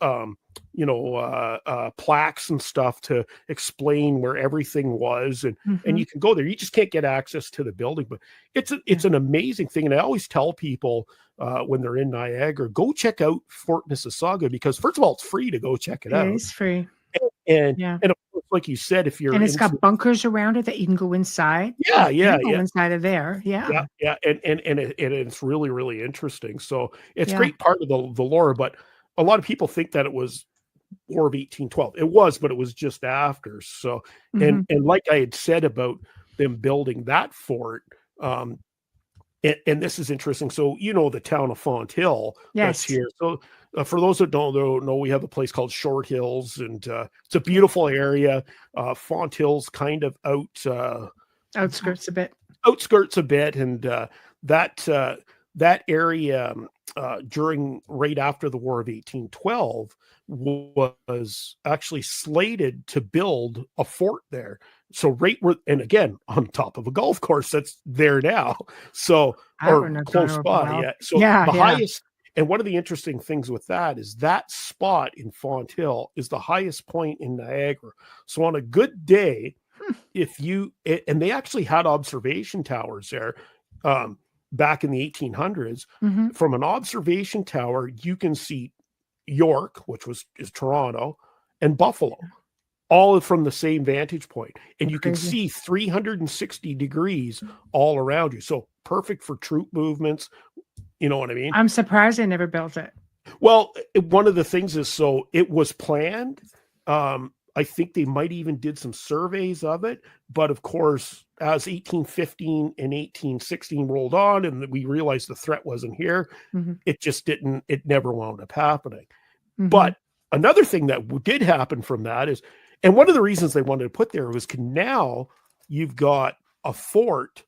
plaques and stuff to explain where everything was, and you can go there. You just can't get access to the building, but it's an amazing thing. And I always tell people when they're in Niagara, go check out Fort Mississauga, because first of all, it's free to go check it out. It's free. And of course, like you said, if you're And it's got bunkers around it that you can go inside. Yeah, You yeah, can go yeah. inside of there. Yeah. Yeah, and it's really, really interesting. So it's Yeah. great part of the lore, but a lot of people think that it was War of 1812. It was, but it was just after. So and like I had said about them building that fort, and this is interesting. So the town of Font Hill that's Yes. here. So for those that don't know, we have a place called Short Hills, and it's a beautiful area. Font Hill's kind of Outskirts a bit. And that area right after the War of 1812 was actually slated to build a fort there. So and again, on top of a golf course that's there now. So, or close by. Yeah. So the highest, and one of the interesting things with that is that spot in Font Hill is the highest point in Niagara. So on a good day, and they actually had observation towers there back in the 1800s. From an observation tower, you can see York, which is Toronto, and Buffalo, all from the same vantage point. And you can see 360 degrees all around you. So perfect for troop movements. You know what I mean? I'm surprised they never built it. Well, one of the things is, so it was planned. I think they might even did some surveys of it. But of course, as 1815 and 1816 rolled on and we realized the threat wasn't here, it never wound up happening. But another thing that did happen from that is, and one of the reasons they wanted to put there was now you've got a fort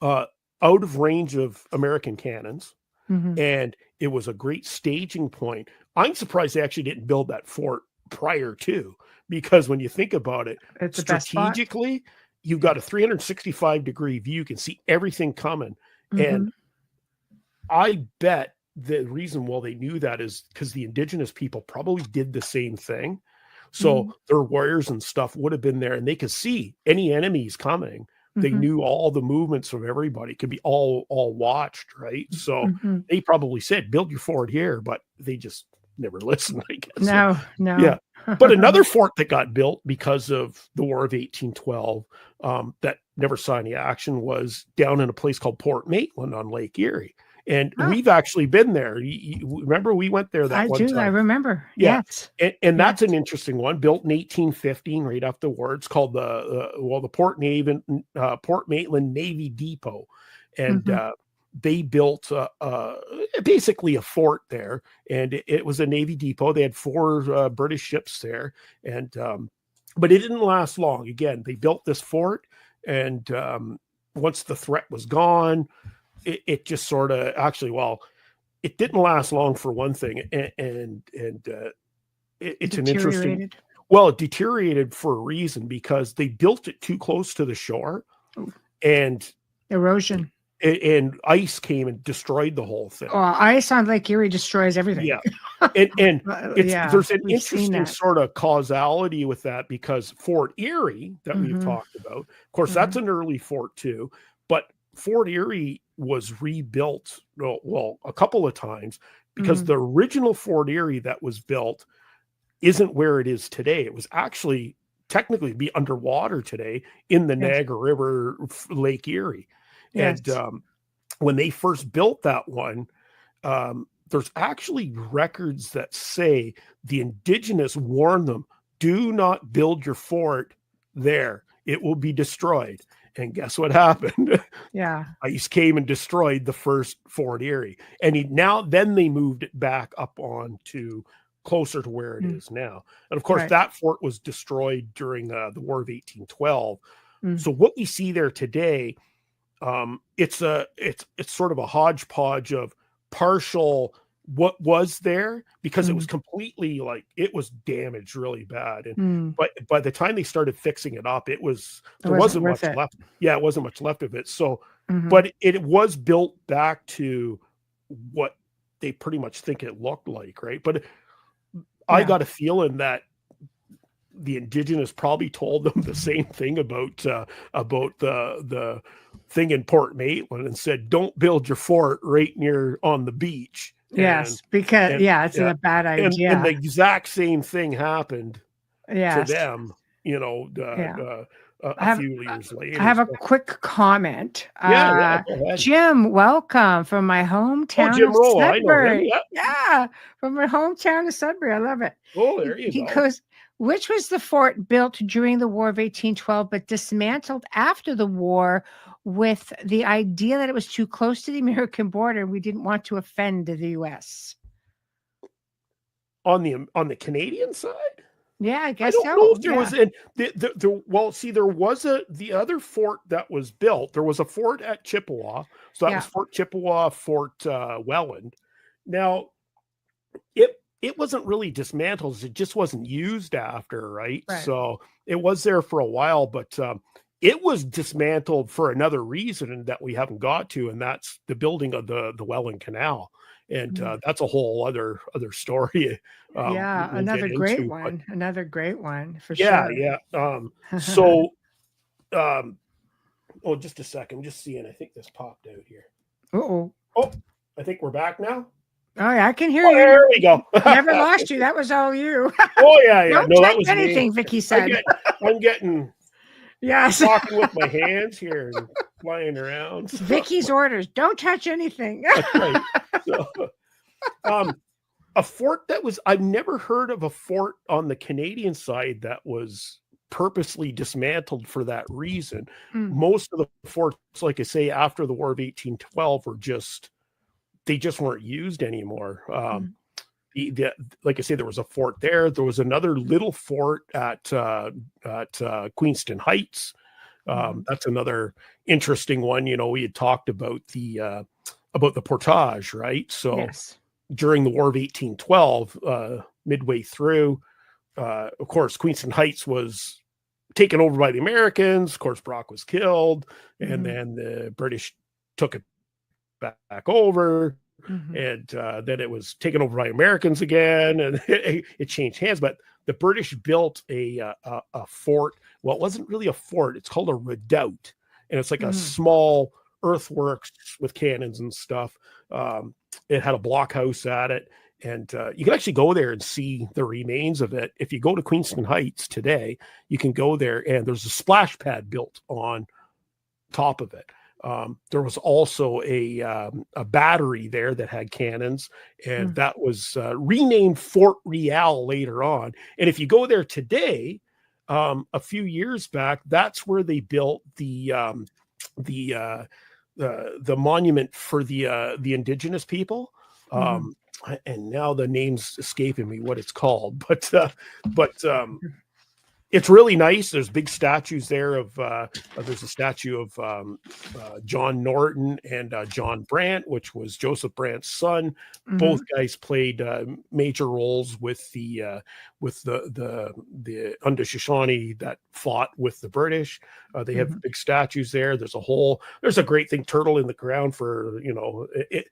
out of range of American cannons, and it was a great staging point. I'm surprised they actually didn't build that fort prior to, because when you think about it, it's strategically, you've got a 365-degree view. You can see everything coming. And I bet the reason why they knew that is because the indigenous people probably did the same thing. So their warriors and stuff would have been there, and they could see any enemies coming. They knew all the movements of everybody, could be all watched, right? So they probably said, build your fort here, but they just never listened, I guess. No. Yeah. But another fort that got built because of the War of 1812 that never saw any action was down in a place called Port Maitland on Lake Erie. And we've actually been there. You remember we went there that one time? I remember. Yeah. Yes. And that's an interesting one, built in 1815, right after the war. It's called the Port Maitland Navy Depot. And they built basically a fort there, and it was a Navy depot. They had 4 British ships there, and but it didn't last long. Again, they built this fort, and once the threat was gone, it just sort of it didn't last long for one thing, and it's an interesting. Well, it deteriorated for a reason, because they built it too close to the shore, and erosion. And ice came and destroyed the whole thing. Oh, ice on Lake Erie destroys everything. Yeah. And there's an interesting sort of causality with that, because Fort Erie that we've talked about, of course, that's an early fort too, but Fort Erie was rebuilt, a couple of times, because the original Fort Erie that was built isn't where it is today. It was actually technically be underwater today in the Niagara River, Lake Erie. Yes. And when they first built that one, there's actually records that say the indigenous warned them, do not build your fort there. It will be destroyed. And guess what happened? Yeah. Ice came and destroyed the first Fort Erie. And then they moved it back up on to closer to where it is now. And of course, that fort was destroyed during the War of 1812. So what we see there today, it's sort of a hodgepodge of partial what was there, because it was completely it was damaged really bad. And but by the time they started fixing it up, there wasn't much left. Yeah, it wasn't much left of it. So, but it was built back to what they pretty much think it looked like, right? But I got a feeling that the indigenous probably told them the same thing about the thing in Port Maitland, and said, don't build your fort right near on the beach. Yes, because it's a bad idea. And the exact same thing happened to Yes. them, Yeah. a few years later. I have a quick comment. Yeah, go ahead. Jim, welcome from my hometown Jim of Rolla, I know him. Sudbury. Yeah. Yeah, from my hometown of Sudbury. I love it. Oh, there you He go. goes, which was the fort built during the War of 1812, but dismantled after the war with the idea that it was too close to the American border and we didn't want to offend the U.S.? On the Canadian side? Yeah, I I guess don't so. know if there Yeah. was there was the other fort that was built. There was a fort at Chippewa. So that was Fort Chippewa, Fort Welland. Now, it wasn't really dismantled. It just wasn't used after, right? So it was there for a while, but it was dismantled for another reason that we haven't got to, and that's the building of the Welland Canal. And that's a whole other story. Another great one. Another great one for sure. Yeah. So, just a second. I'm just seeing. I think this popped out here. Oh, I think we're back now. Oh, yeah, I can hear you. There we go. Never lost you. That was all you. Oh, yeah. Don't No, touch that was anything, me. Vicky said. I'm getting talking with my hands here and flying around. Vicky's orders. Don't touch anything. That's right. So, a fort I've never heard of a fort on the Canadian side that was purposely dismantled for that reason. Most of the forts, like I say, after the War of 1812 they just weren't used anymore. Like I say, there was a fort there. There was another little fort at Queenston Heights. That's another interesting one. We had talked about the portage, right? So during the War of 1812, midway through, of course, Queenston Heights was taken over by the Americans. Of course, Brock was killed, and then the British took it back over, and then it was taken over by Americans again, and it changed hands. But the British built a fort. Well, it wasn't really a fort. It's called a redoubt, and it's like a small earthworks with cannons and stuff. It had a blockhouse at it, and you can actually go there and see the remains of it. If you go to Queenston Heights today, you can go there, and there's a splash pad built on top of it. There was also a battery there that had cannons, and that was renamed Fort Real later on. And if you go there today, a few years back, that's where they built the monument for the Indigenous people. And now the name's escaping me what it's called, but it's really nice. There's big statues there there's a statue of John Norton and John Brant, which was Joseph Brant's son. Both guys played major roles with the Haudenosaunee that fought with the British. They have big statues there. There's a great thing, turtle in the ground for, it.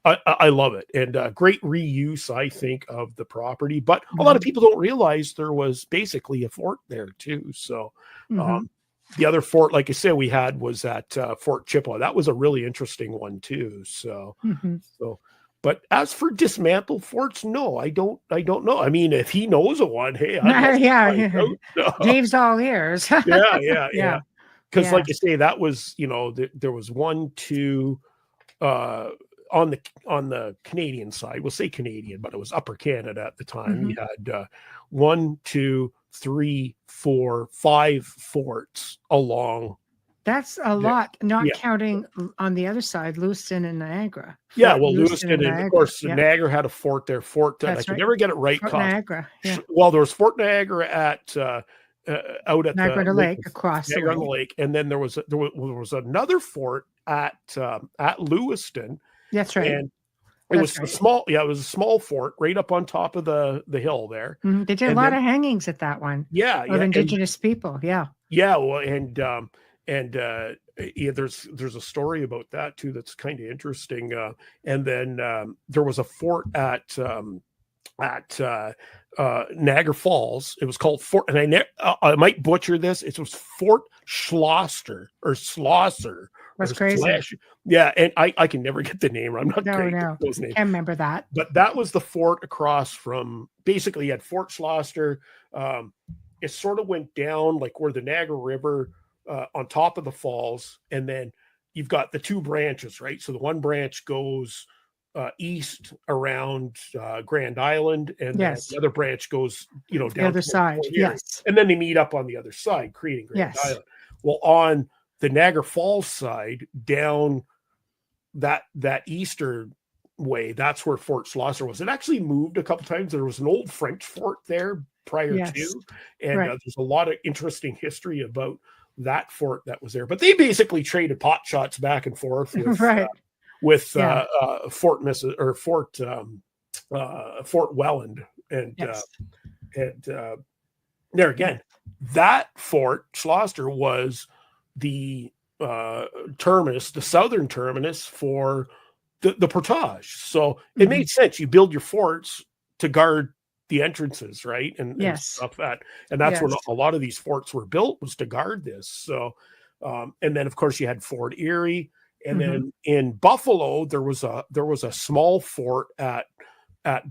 I love it, and great reuse, I think, of the property. But a lot of people don't realize there was basically a fort there too. So the other fort, like I said, we had was at Fort Chippewa. That was a really interesting one too. So, but as for dismantled forts, no, I don't know. I mean, if he knows of one, hey, Dave's all ears. yeah. Because, like I say, that was there was 1, 2. On the Canadian side, we'll say Canadian, but it was Upper Canada at the time. We had 1, 2, 3, 4, 5 forts along. That's a lot, not counting on the other side, Lewiston and Niagara. Lewiston and of course Niagara had a fort there. I can never get it right. Fort Niagara. Yeah. Well, there was Fort Niagara at out at Niagara the lake across Niagara the lake, and then there was another fort at Lewiston. That's right. And it was small. Yeah, it was a small fort right up on top of the hill there. They did a lot of hangings at that one. Of Indigenous people. Yeah. Yeah. Well, there's a story about that too that's kind of interesting. And then there was a fort at Niagara Falls. It was called Fort, and I might butcher this. It was Fort Schlosser or Schlosser. That's crazy. Yeah, and I can never get the name. I'm not great with those names. I remember that. But that was the fort across from. Basically, you had Fort Schlosser. it sort of went down like where the Niagara River on top of the falls, and then you've got the two branches, right? So the one branch goes east around Grand Island, and then Yes. the other branch goes, down The other side. here, Yes. and then they meet up on the other side, creating Grand Yes. Island. Well, on the Niagara Falls side, down that eastern way, that's where Fort Schlosser was. It actually moved a couple times. There was an old French fort there prior to, and there's a lot of interesting history about that fort that was there. But they basically traded pot shots back and forth with Fort Welland, and there again, that Fort Schlosser was the terminus, the southern terminus for the portage. So it made sense. You build your forts to guard the entrances, right? And stuff that, and that's when a lot of these forts were built, was to guard this. So, and then of course you had Fort Erie, and then in Buffalo there was a small fort at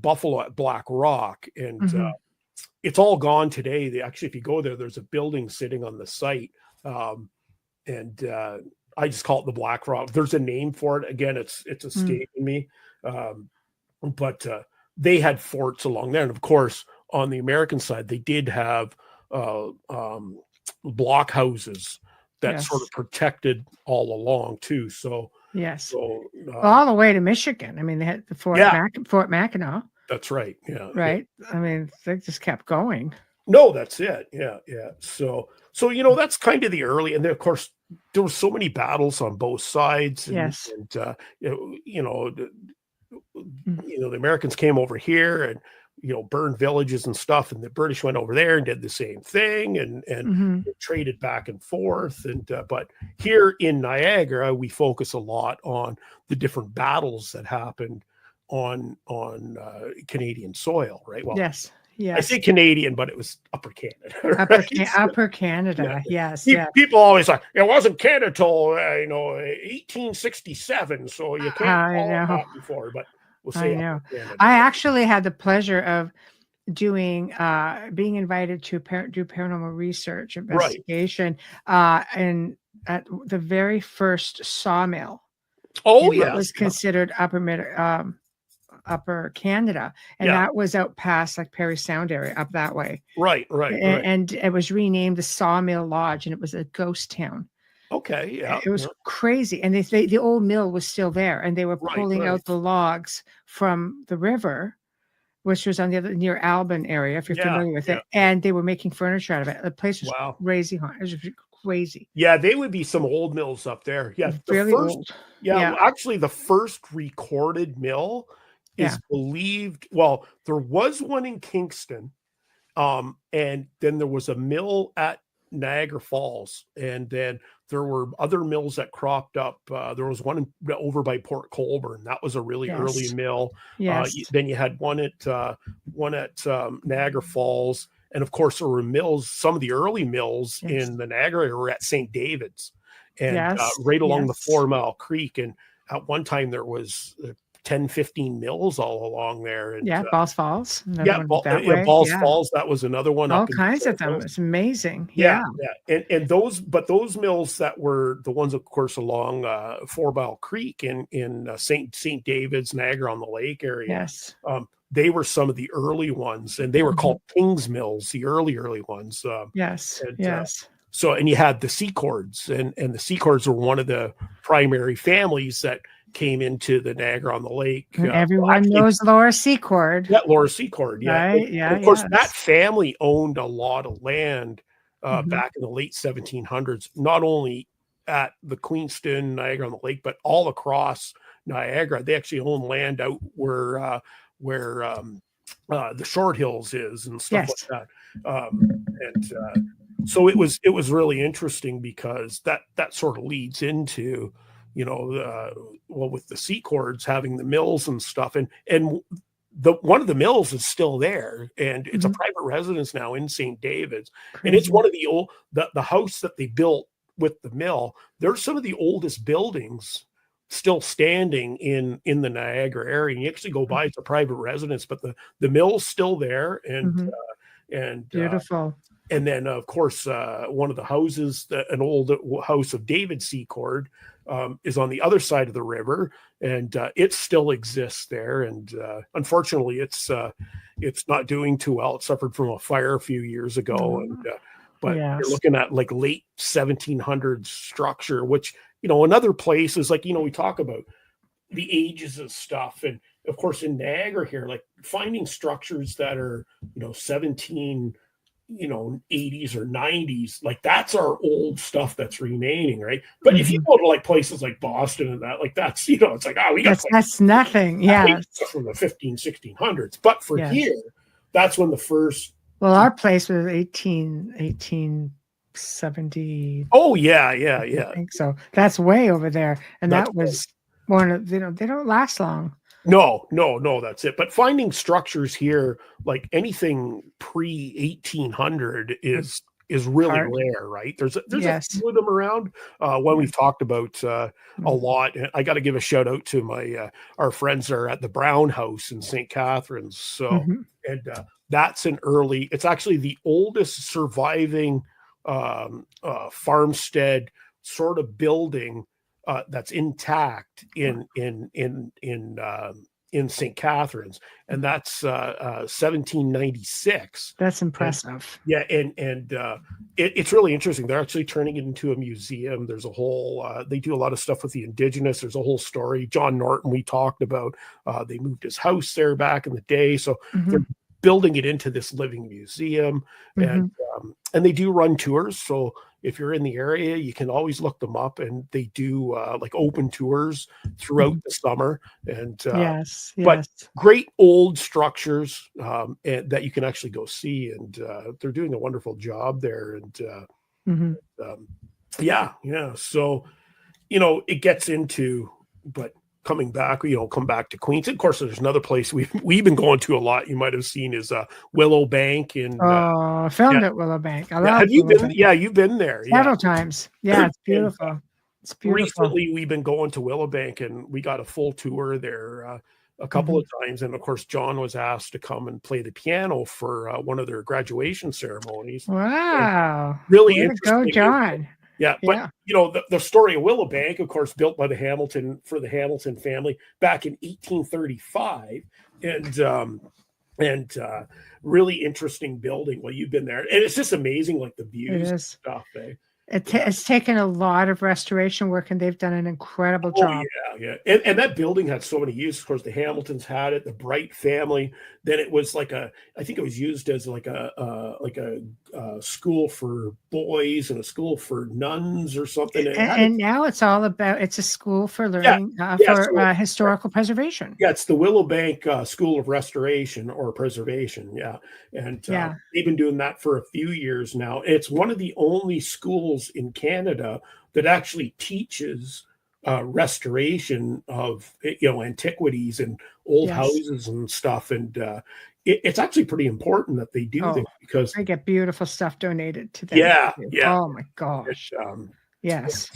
Buffalo at Black Rock, and it's all gone today. If you go there, there's a building sitting on the site, and I just call it the Black Rock. There's a name for it. Again, it's escaping me, but they had forts along there, and of course on the American side they did have block houses that sort of protected all along too. So all the way to Michigan. I mean, they had the Fort Mackinac. That's right. Yeah. Right. Yeah. I mean, they just kept going. No, that's it. Yeah. Yeah. So that's kind of the early, and then of course there were so many battles on both sides. And, and the Americans came over here and burned villages and stuff, and the British went over there and did the same thing, and traded back and forth. And but here in Niagara, we focus a lot on the different battles that happened on Canadian soil, right? Well, yes. I say Canadian, but it was Upper Canada. Right? Upper Canada, yes. People always like, it wasn't Canada till 1867, so you can't call it that before. But we'll say I know. I actually had the pleasure of being invited to do paranormal research investigation, and at the very first sawmill. Oh, yeah, was considered Upper Canada, and that was out past like Perry Sound area, up that way. Right. And it was renamed the Sawmill Lodge, and it was a ghost town. Okay, yeah. It was crazy, and the old mill was still there, and they were pulling out the logs from the river, which was on the other near Albin area, if you're familiar with it, and they were making furniture out of it. The place was crazy hot. It was crazy. Yeah, they would be some old mills up there. Yeah, really old. Yeah, actually, the first recorded mill is believed. Well, there was one in Kingston, and then there was a mill at Niagara Falls, and then there were other mills that cropped up. There was one over by Port Colborne. That was a really early mill. Then you had one at Niagara Falls, and of course there were mills. Some of the early mills in the Niagara area were at St. David's, and right along the 4 Mile Creek. And at one time there was 10-15 mills all along there. And Balls Falls. Balls Falls, that was another one. All kinds of them. It's amazing. And those mills that were the ones, of course, along 4 Mile Creek in St. David's, Niagara on the Lake area. They were some of the early ones, and they were called King's Mills, the early ones. So, and you had the Secords, and the Secords were one of the primary families that came into the Niagara on the Lake. Everyone knows Laura Secord. Yeah, Laura Secord. Yeah. Right? And of course, that family owned a lot of land back in the late 1700s, not only at the Queenston, Niagara on the Lake, but all across Niagara. They actually owned land out where the Short Hills is and stuff like that. So it was really interesting, because that sort of leads into with the Secords having the mills and stuff, and one of the mills is still there, and it's a private residence now in St. David's. And it's one of the old the house that they built with the mill. There's some of the oldest buildings still standing in the Niagara area. And you actually go by, it's a private residence, but the mill's still there, and And Beautiful. and then, of course, one of the houses, an old house of David Secord, is on the other side of the river, and it still exists there. And unfortunately, it's not doing too well. It suffered from a fire a few years ago, and but Yes. you're looking at like late 1700s structure, which, you know, another place is like, you know, we talk about the ages of stuff, and of course in Niagara here, like finding structures that are, you know, 80s or 90s, like that's our old stuff that's remaining, right? But if you go to like places like Boston and that, like that's, you know, it's like, oh, we got that's nothing. Yeah, from the 1600s. But for here, that's when the first. Well, our place was 1870. Oh yeah. I think so. That's way over there, and that was one of, you know, they don't last long. No, that's it. But finding structures here, like anything pre 1800, is really rare, right? There's a few of them around. One we've talked about a lot. And I got to give a shout out to my our friends are at the Brown House in St. Catharines. So and that's it's actually the oldest surviving farmstead sort of building that's intact in St. Catharines, and that's 1796. That's impressive. And it's really interesting. They're actually turning it into a museum. There's a whole they do a lot of stuff with the Indigenous. There's a whole story. John Norton, we talked about, they moved his house there back in the day, so they're building it into this living museum, and they do run tours. So if you're in the area, you can always look them up, and they do like open tours throughout the summer. And but great old structures that you can actually go see, and they're doing a wonderful job there. And so, you know, it gets into, but coming back, you know, come back to Queens. Of course, there's another place we've been going to a lot. You might have seen is Willow Bank in. I filmed at Willow Bank. I love. Have you been? Yeah, you've been there several times. Yeah, it's beautiful. And, it's beautiful. Recently, we've been going to Willow Bank, and we got a full tour there a couple of times. And of course, John was asked to come and play the piano for one of their graduation ceremonies. Wow! Really Way interesting. To go, John. Yeah, but you know, the story of Willow Bank, of course, built by the Hamilton family back in 1835, and really interesting building. Well, you've been there, and it's just amazing, like the views and stuff. It's taken a lot of restoration work, and they've done an incredible job. Yeah. And that building had so many uses. Of course, the Hamiltons had it, the Bright family. Then it was like I think it was used as like a school for boys and a school for nuns or something. And now it's a school for learning for historical preservation. Yeah, it's the Willow Bank School of Restoration or Preservation. Yeah. And they've been doing that for a few years now. It's one of the only schools in Canada that actually teaches restoration of, you know, antiquities and old houses and stuff, and it's actually pretty important that they do this because they get beautiful stuff donated to them. Yeah. Oh my gosh. Yes.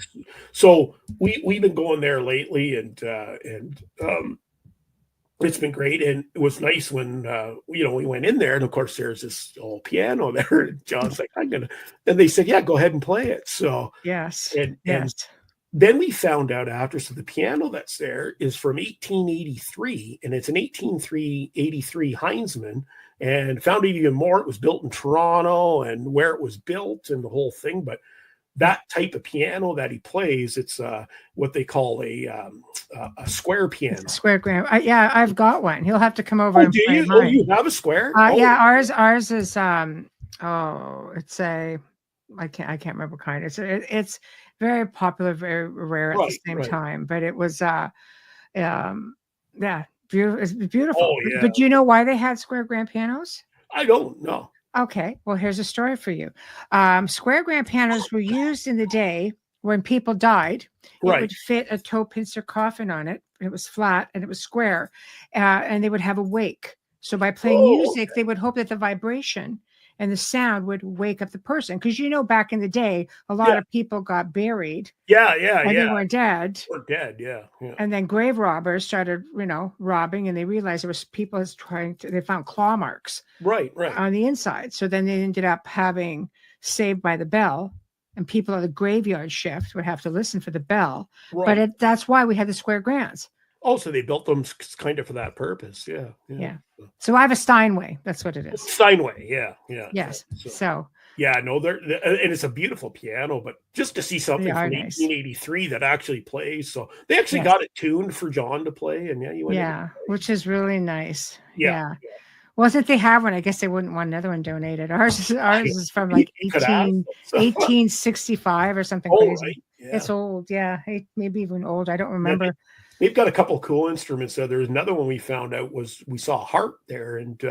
So we've been going there lately, and it's been great, and it was nice when you know, we went in there, and of course there's this old piano there. And John's like, and they said, yeah, go ahead and play it. So and then we found out after, so the piano that's there is from 1883, and it's an 1883 Heinzman, and found it even more. It was built in Toronto, and where it was built and the whole thing, but that type of piano that he plays, it's what they call a square piano. Square grand. I've got one. He'll have to come over and play mine. Oh, you have a square? Yeah, ours is it's a I can't remember what kind. It's very popular, very rare at the same time. But it was beautiful. It's beautiful. Oh, yeah. But do you know why they had square grand pianos? I don't know. Okay, well, here's a story for you. Square grand pianos were used in the day when people died. It would fit a toe pincer coffin on it. It was flat and it was square, and they would have a wake. So by playing music, they would hope that the vibration and the sound would wake up the person. Because back in the day, a lot of people got buried. And they weren't dead. We're dead, yeah. And then grave robbers started, robbing, and they realized there was people they found claw marks on the inside. So then they ended up having Saved by the Bell, and people at the graveyard shift would have to listen for the bell. Right. But that's why we had the square grounds. Oh, so they built them kind of for that purpose. Yeah. So I have a Steinway. That's what it is. Steinway. Yeah. Yes. So yeah, no, and it's a beautiful piano, but just to see something from 1883 that actually plays. So they actually got it tuned for John to play. And which is really nice. Yeah. Well, if they have one, I guess they wouldn't want another one donated. Ours is from like 1865 or something crazy. Right. Yeah. It's old. Yeah. Maybe even old. I don't remember. Yeah, they've got a couple of cool instruments there. There's another one we found out we saw a harp there. And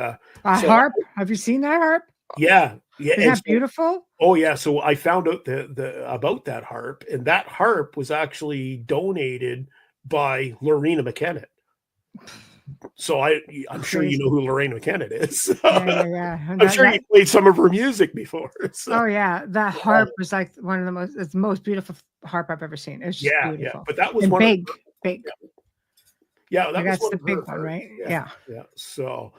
harp? Have you seen that harp? Yeah. Isn't that beautiful? Oh yeah. So I found out about that harp, and that harp was actually donated by Lorena McKenna. So I'm sure you know who Lorena McKenna is. Yeah. I'm sure you played some of her music before. So. Oh yeah, that harp was like one of the most beautiful harp I've ever seen. It's just beautiful. Yeah, but that was one big. Yeah, that's the big one, right? Yeah. So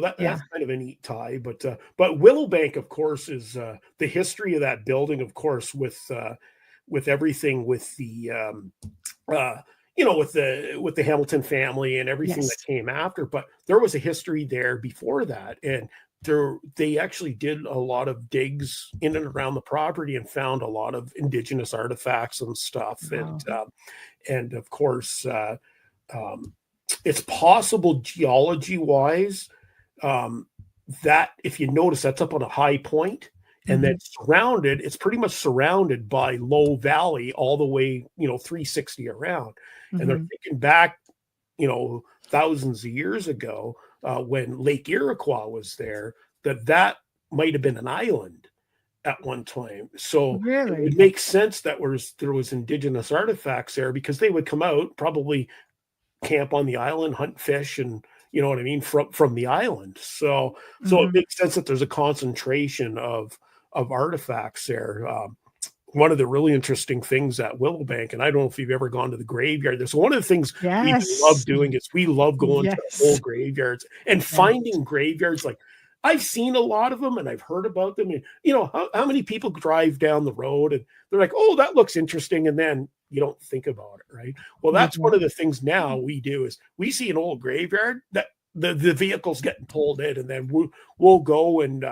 that's kind of a neat tie. But Willowbank, of course, is the history of that building, of course, with everything with the with the Hamilton family and everything that came after. But there was a history there before that, and they actually did a lot of digs in and around the property and found a lot of indigenous artifacts and stuff. Wow. And of course, it's possible geology wise that if you notice, that's up on a high point. And then it's pretty much surrounded by low valley all the way, 360 around. And they're thinking back, thousands of years ago when Lake Iroquois was there, that might have been an island at one time. So really? It makes sense that there was indigenous artifacts there, because they would come out, probably camp on the island, hunt fish, and you know what I mean, from the island. So it makes sense that there's a concentration of artifacts there. One of the really interesting things at Willowbank, and I don't know if you've ever gone to the graveyard. There's one of the things we love doing is we love going to old graveyards and finding graveyards. Like, I've seen a lot of them and I've heard about them. And how many people drive down the road and they're like, oh, that looks interesting. And then you don't think about it, right? Well, that's one of the things now we do is we see an old graveyard that the vehicle's getting pulled in, and then we'll go and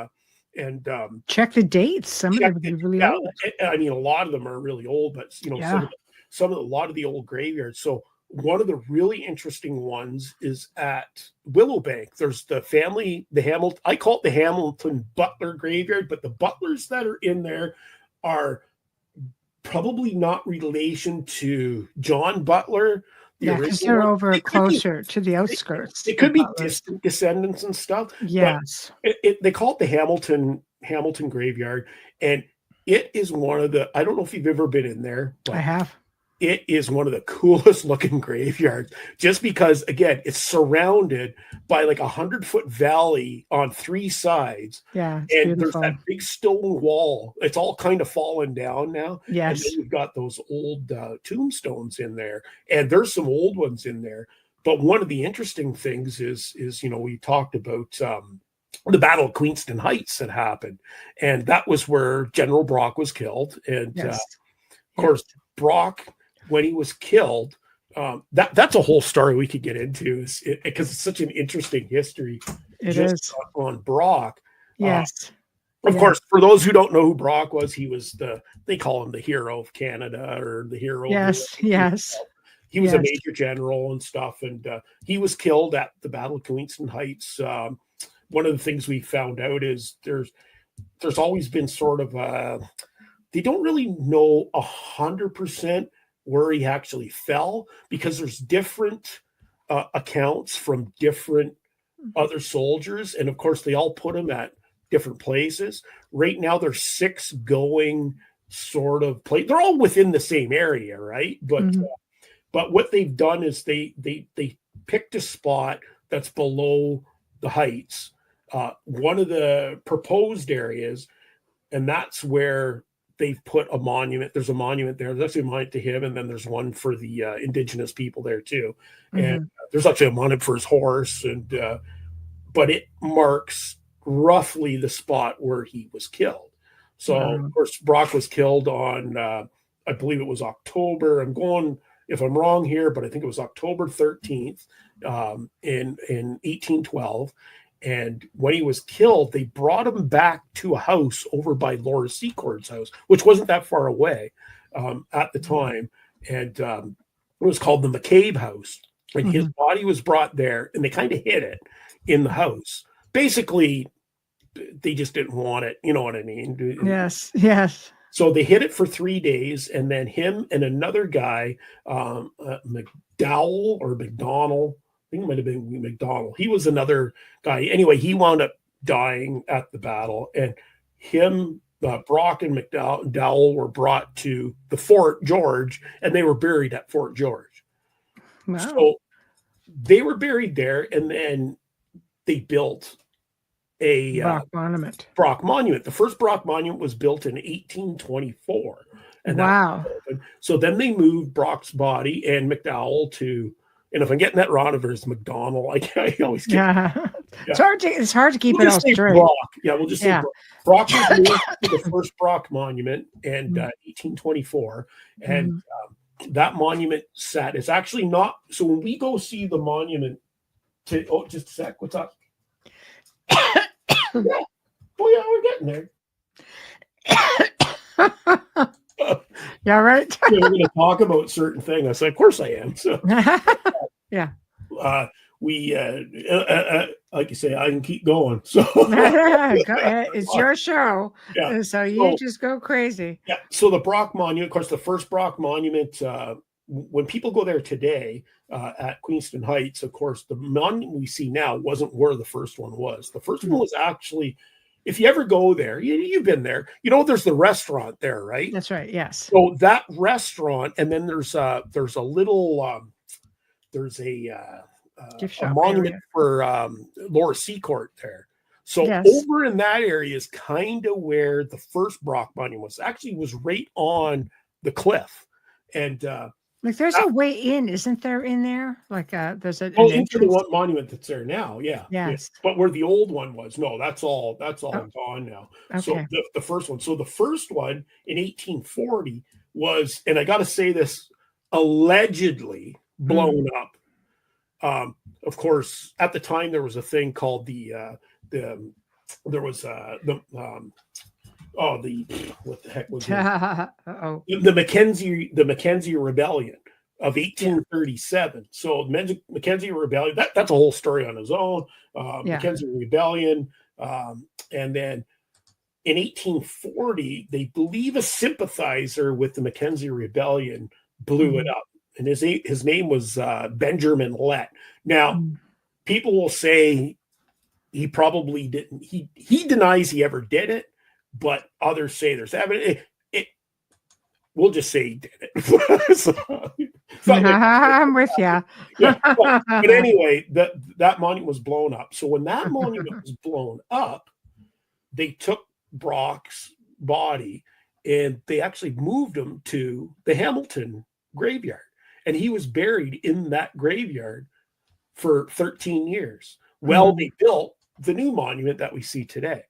check the dates. Some of them are really old. I mean, a lot of them are really old, but a lot of the old graveyards. So one of the really interesting ones is at Willowbank. There's the Hamilton. I call it the Hamilton Butler graveyard, but the Butlers that are in there are probably not relation to John Butler. Because they're closer to the outskirts. It could be distant descendants and stuff. Yes. They call it the Hamilton graveyard. And it is one of the, I don't know if you've ever been in there. But I have. It is one of the coolest looking graveyards, just because, again, it's surrounded by like 100-foot valley on three sides. Yeah. And beautiful. There's that big stone wall. It's all kind of fallen down now. Yes. And then you've got those old tombstones in there, and there's some old ones in there. But one of the interesting things is we talked about the Battle of Queenston Heights that happened, and that was where General Brock was killed. And of course, Brock, when he was killed, that's a whole story we could get into, because it's such an interesting history. It is on Brock. Yes. Of course, for those who don't know who Brock was, he was they call him the hero of Canada, or the hero. Yes. He was a major general and stuff, and he was killed at the Battle of Queenston Heights. One of the things we found out is there's always been sort of they don't really know 100% where he actually fell, because there's different accounts from different other soldiers. And of course, they all put him at different places. Right now, there's 6 going sort of place. They're all within the same area, right? But what they've done is they picked a spot that's below the heights, one of the proposed areas, and that's where they've put a monument. There's a monument there. There's actually a monument to him, and then there's one for the indigenous people there too. And there's actually a monument for his horse, and but it marks roughly the spot where he was killed. So of course Brock was killed on I believe it was October. I'm going if I'm wrong here, but I think it was October 13th in 1812. And when he was killed, they brought him back to a house over by Laura Secord's house, which wasn't that far away at the time. And it was called the McCabe House. And his body was brought there, and they kind of hid it in the house. Basically, they just didn't want it. You know what I mean? Yes, yes. So they hid it for 3 days, and then him and another guy, McDowell or McDonald, I think it might have been McDonald. He was another guy. Anyway, he wound up dying at the battle, and him, Brock and McDowell were brought to the Fort George, and they were buried at Fort George. Wow. So they were buried there, and then they built a Brock Monument. The first Brock Monument was built in 1824. And wow. So then they moved Brock's body and McDowell to, and if I'm getting that wrong, if it's McDonald, I always get. Yeah. It's hard to keep it all straight. Brock. Yeah, we'll just say Brock was moved to the first Brock Monument in 1824, and that monument sat. It's actually not. So when we go see the monument, just a sec. What's up? Yeah. Oh yeah, we're getting there. Yeah, right. We're going to talk about certain things. I said, of course I am. So yeah. We like you say, I can keep going. So it's your show. Yeah. So you just go crazy. Yeah. So the Brock Monument, of course, the first Brock Monument, when people go there today at Queenston Heights, of course, the monument we see now wasn't where the first one was. The first one was actually, if you ever go there, you've been there, there's the restaurant there, right? That's right. Yes. So that restaurant, and then there's a little, there's a monument area for Laura Secord there. So over in that area is kind of where the first Brock Monument was. Actually, was right on the cliff, and like there's a way in, isn't there? In there, like there's a into the one monument that's there now. Yeah. Yes. Yeah. But where the old one was, no, that's all gone now. Okay. So the first one. So the first one in 1840 was, and I got to say this, allegedly blown up. Of course, at the time there was a thing called what the heck was it? The Mackenzie Rebellion of 1837. So Mackenzie Rebellion, that's a whole story on its own. Mackenzie Rebellion, and then in 1840, they believe a sympathizer with the Mackenzie Rebellion blew it up. And his name was Benjamin Lett. Now, people will say he probably didn't. He denies he ever did it, but others say there's evidence. We'll just say he did it. I'm with you. But anyway, that monument was blown up. So when that monument was blown up, they took Brock's body and they actually moved him to the Hamilton graveyard. And he was buried in that graveyard for 13 years. Well, they built the new monument that we see today.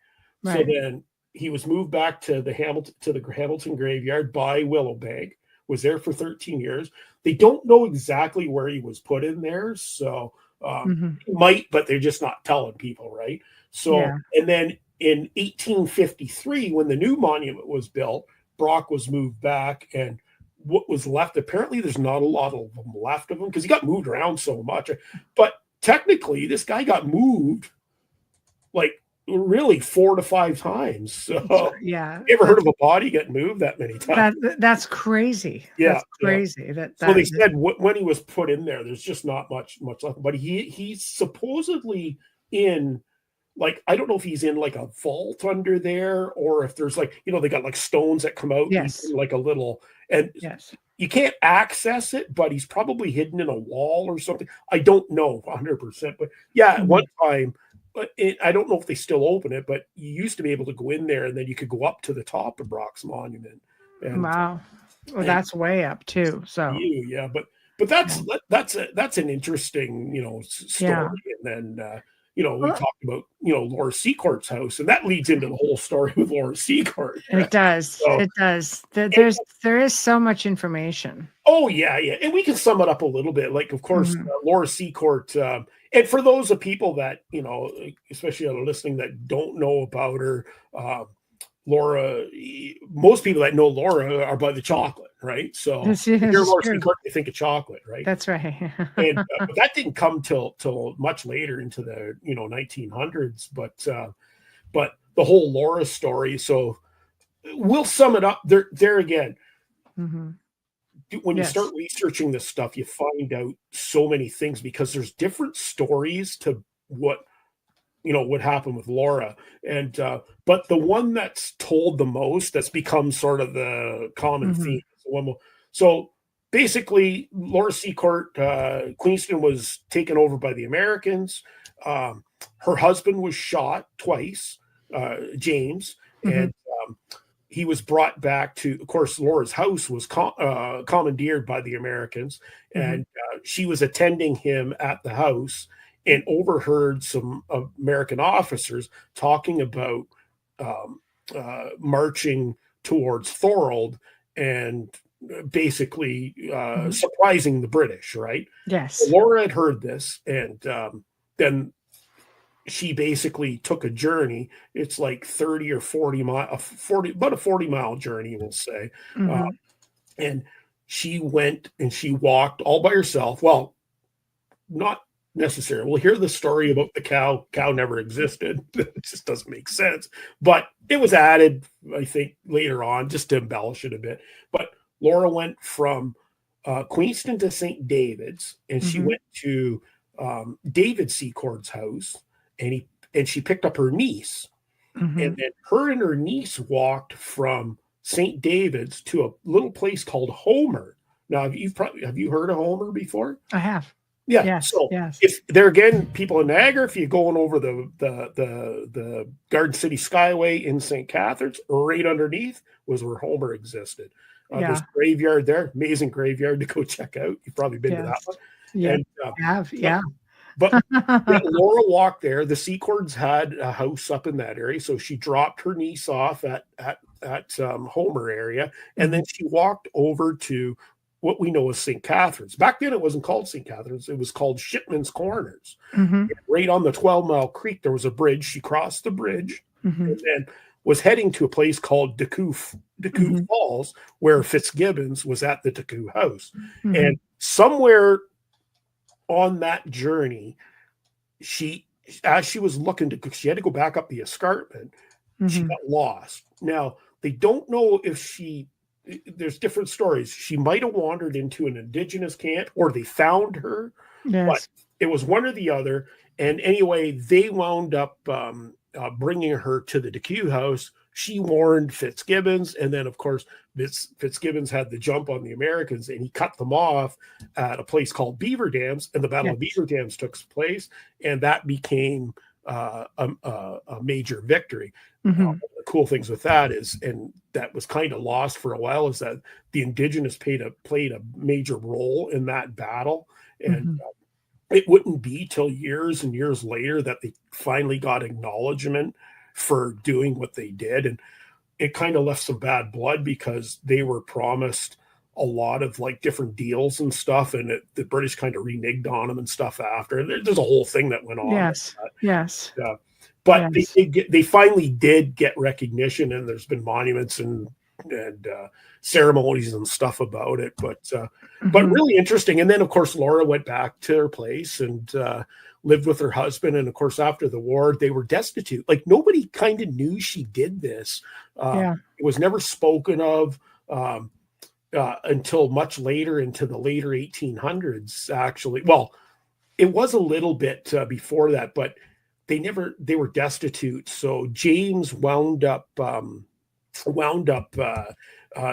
Right. So then he was moved back to the Hamilton graveyard by Willowbank, was there for 13 years. They don't know exactly where he was put in there. So he might, but they're just not telling people, right? So, and then in 1853, when the new monument was built, Brock was moved back, and what was left, apparently there's not a lot of them left of him because he got moved around so much. But technically, this guy got moved like really 4 to 5 times. So you ever heard of a body getting moved that many times? That's crazy. Yeah, that's crazy. Yeah. So they said when he was put in there, there's just not much left. But he's supposedly in, like, I don't know if he's in like a vault under there, or if there's like, they got like stones that come out, like a little, and you can't access it, but he's probably hidden in a wall or something. I don't know 100%, but one time I don't know if they still open it, but you used to be able to go in there and then you could go up to the top of Brock's Monument. And, wow. Well, that's way up too. So yeah, but that's an interesting, story. Yeah. And then, we talked about, Laura Secord's house, and that leads into the whole story with Laura Secord. It does. So- It does. There is so much information. Oh, yeah. And we can sum it up a little bit. Like, of course, Laura Secord, and for those of people that, especially that are listening that don't know about her, Laura, most people that know Laura are by the chocolate, right? So This if is you're Laura true. Secord, you think of chocolate, right? That's right. And but that didn't come till much later into the 1900s. But the whole Laura story. So we'll sum it up there again. Mhm. When you Yes. start researching this stuff, you find out so many things because there's different stories to what happened with Laura. And but the one that's told the most, that's become sort of the common theme. So basically, Laura Secord, Queenston was taken over by the Americans. Her husband was shot twice, James, and he was brought back to, of course, Laura's house was commandeered by the Americans, and she was attending him at the house and overheard some American officers talking about marching towards Thorold and basically surprising the British, right? Yes. So Laura had heard this, and then she basically took a journey. It's like 30 or 40 mile, about a 40-mile journey, we'll say. And she went and she walked all by herself. Well, not necessarily. We'll hear the story about the cow. Cow never existed. It just doesn't make sense. But it was added, I think, later on just to embellish it a bit. But Laura went from Queenston to St. David's, and she went to David Secord's house, and she picked up her niece. And then her and her niece walked from St. David's to a little place called Homer. Now, have you heard of Homer before? I have. Yeah. Yes, So yes. if there again, people in Niagara, if you're going over the Garden City Skyway in St. Catharines, right underneath was where Homer existed. There's a graveyard there, amazing graveyard to go check out. You've probably been to that one. Yeah, And, I have. Yeah. But Laura walked there. The Secords had a house up in that area, so she dropped her niece off at Homer area, and then she walked over to what we know as St. Catharines. Back then, it wasn't called St. Catharines; it was called Shipman's Corners. Right on the 12-Mile Creek, there was a bridge. She crossed the bridge, and then was heading to a place called Decoux Falls, where Fitzgibbons was at the Decoux house, and somewhere on that journey, as she was looking she had to go back up the escarpment. She got lost. Now, they don't know if there's different stories. She might have wandered into an indigenous camp, or they found her. Yes. But it was one or the other. And anyway, they wound up bringing her to the Decoux house. She warned Fitzgibbons, and then, of course, Fitzgibbons had the jump on the Americans, and he cut them off at a place called Beaver Dams, and the Battle of Beaver Dams took place, and that became a major victory. The cool things with that is, and that was kind of lost for a while, is that the Indigenous played a major role in that battle, and it wouldn't be till years and years later that they finally got acknowledgement for doing what they did. And it kind of left some bad blood because they were promised a lot of like different deals and stuff, and the British kind of reneged on them and stuff after. There's a whole thing that went on. Yes. But they finally did get recognition, and there's been monuments and ceremonies and stuff about it. But really interesting. And then, of course, Laura went back to her place and lived with her husband. And of course, after the war, they were destitute. Like, nobody kind of knew she did this. It was never spoken of until much later, into the later 1800s, actually. Well, it was a little bit before that, but they were destitute. So James wound up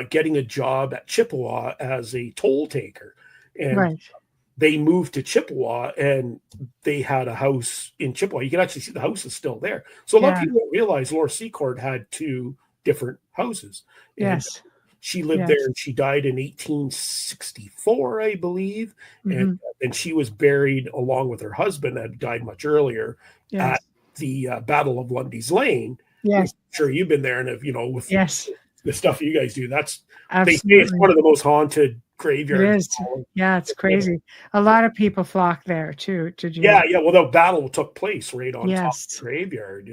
getting a job at Chippewa as a toll taker. And they moved to Chippewa, and they had a house in Chippewa. You can actually see the house is still there. So a lot of people don't realize Laura Secord had 2 different houses. And Yes. she lived there, and she died in 1864, I believe. And she was buried along with her husband that died much earlier at the Battle of Lundy's Lane. Yes. I'm sure you've been there, and if, with the stuff you guys do, they say it's one of the most haunted graveyards. It is. Yeah, it's crazy. A lot of people flock there too. Yeah. Well, the battle took place right on top of the graveyard.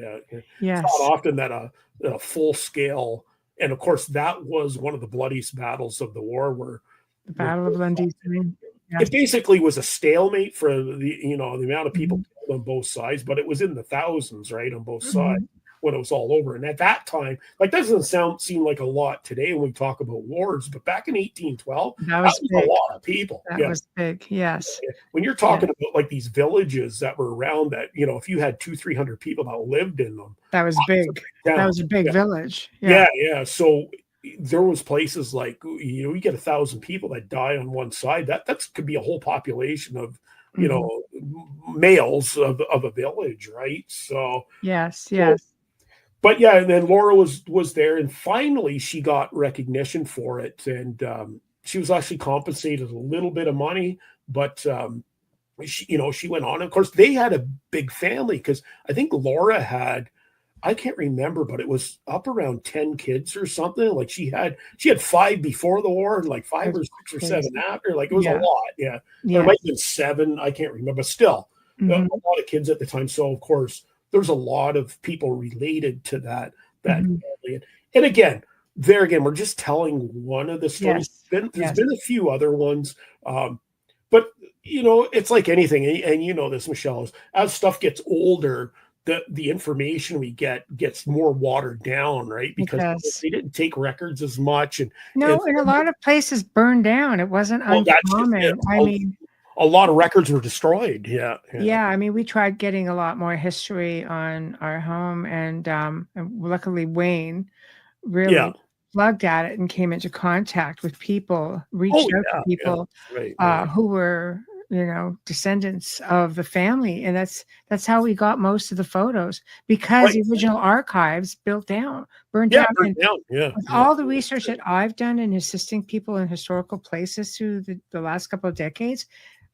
Yes. It's not often that a full scale, and of course that was one of the bloodiest battles of the war, where the Battle of Lundy's Lane. It basically was a stalemate for the amount of people killed on both sides, but it was in the thousands, right, on both sides when it was all over. And at that time, like, doesn't seem like a lot today when we talk about wars, but back in 1812, that was a lot of people. That was big, yes. When you're talking about like these villages that were around that, if you had 200-300 people that lived in them, that was big. That was a big village. Yeah. So there was places like, you get 1,000 people that die on one side. That could be a whole population of, males of a village, right? So yes. But yeah, and then Laura was there, and finally she got recognition for it, and she was actually compensated a little bit of money, but she went on. Of course, they had a big family, because I think Laura had, I can't remember, but it was up around 10 kids or something. Like she had 5 before the war, and like 5 or 6 or 7 after. Like it was a lot. Yeah. There might have been 7. I can't remember, but still a lot of kids at the time. So of course there's a lot of people related to that family. And again, we're just telling one of the stories. There's been a few other ones. But it's like anything. And this, Michelle, is as stuff gets older, the information we gets more watered down, right? Because they didn't take records as much. And a lot of places burned down. It wasn't uncommon. I mean, a lot of records were destroyed. Yeah. I mean, we tried getting a lot more history on our home, and luckily Wayne really plugged at it and came into contact with people, reached out to people who were descendants of the family, and that's how we got most of the photos, because the original archives burned down. With all the research that I've done in assisting people in historical places through the last couple of decades,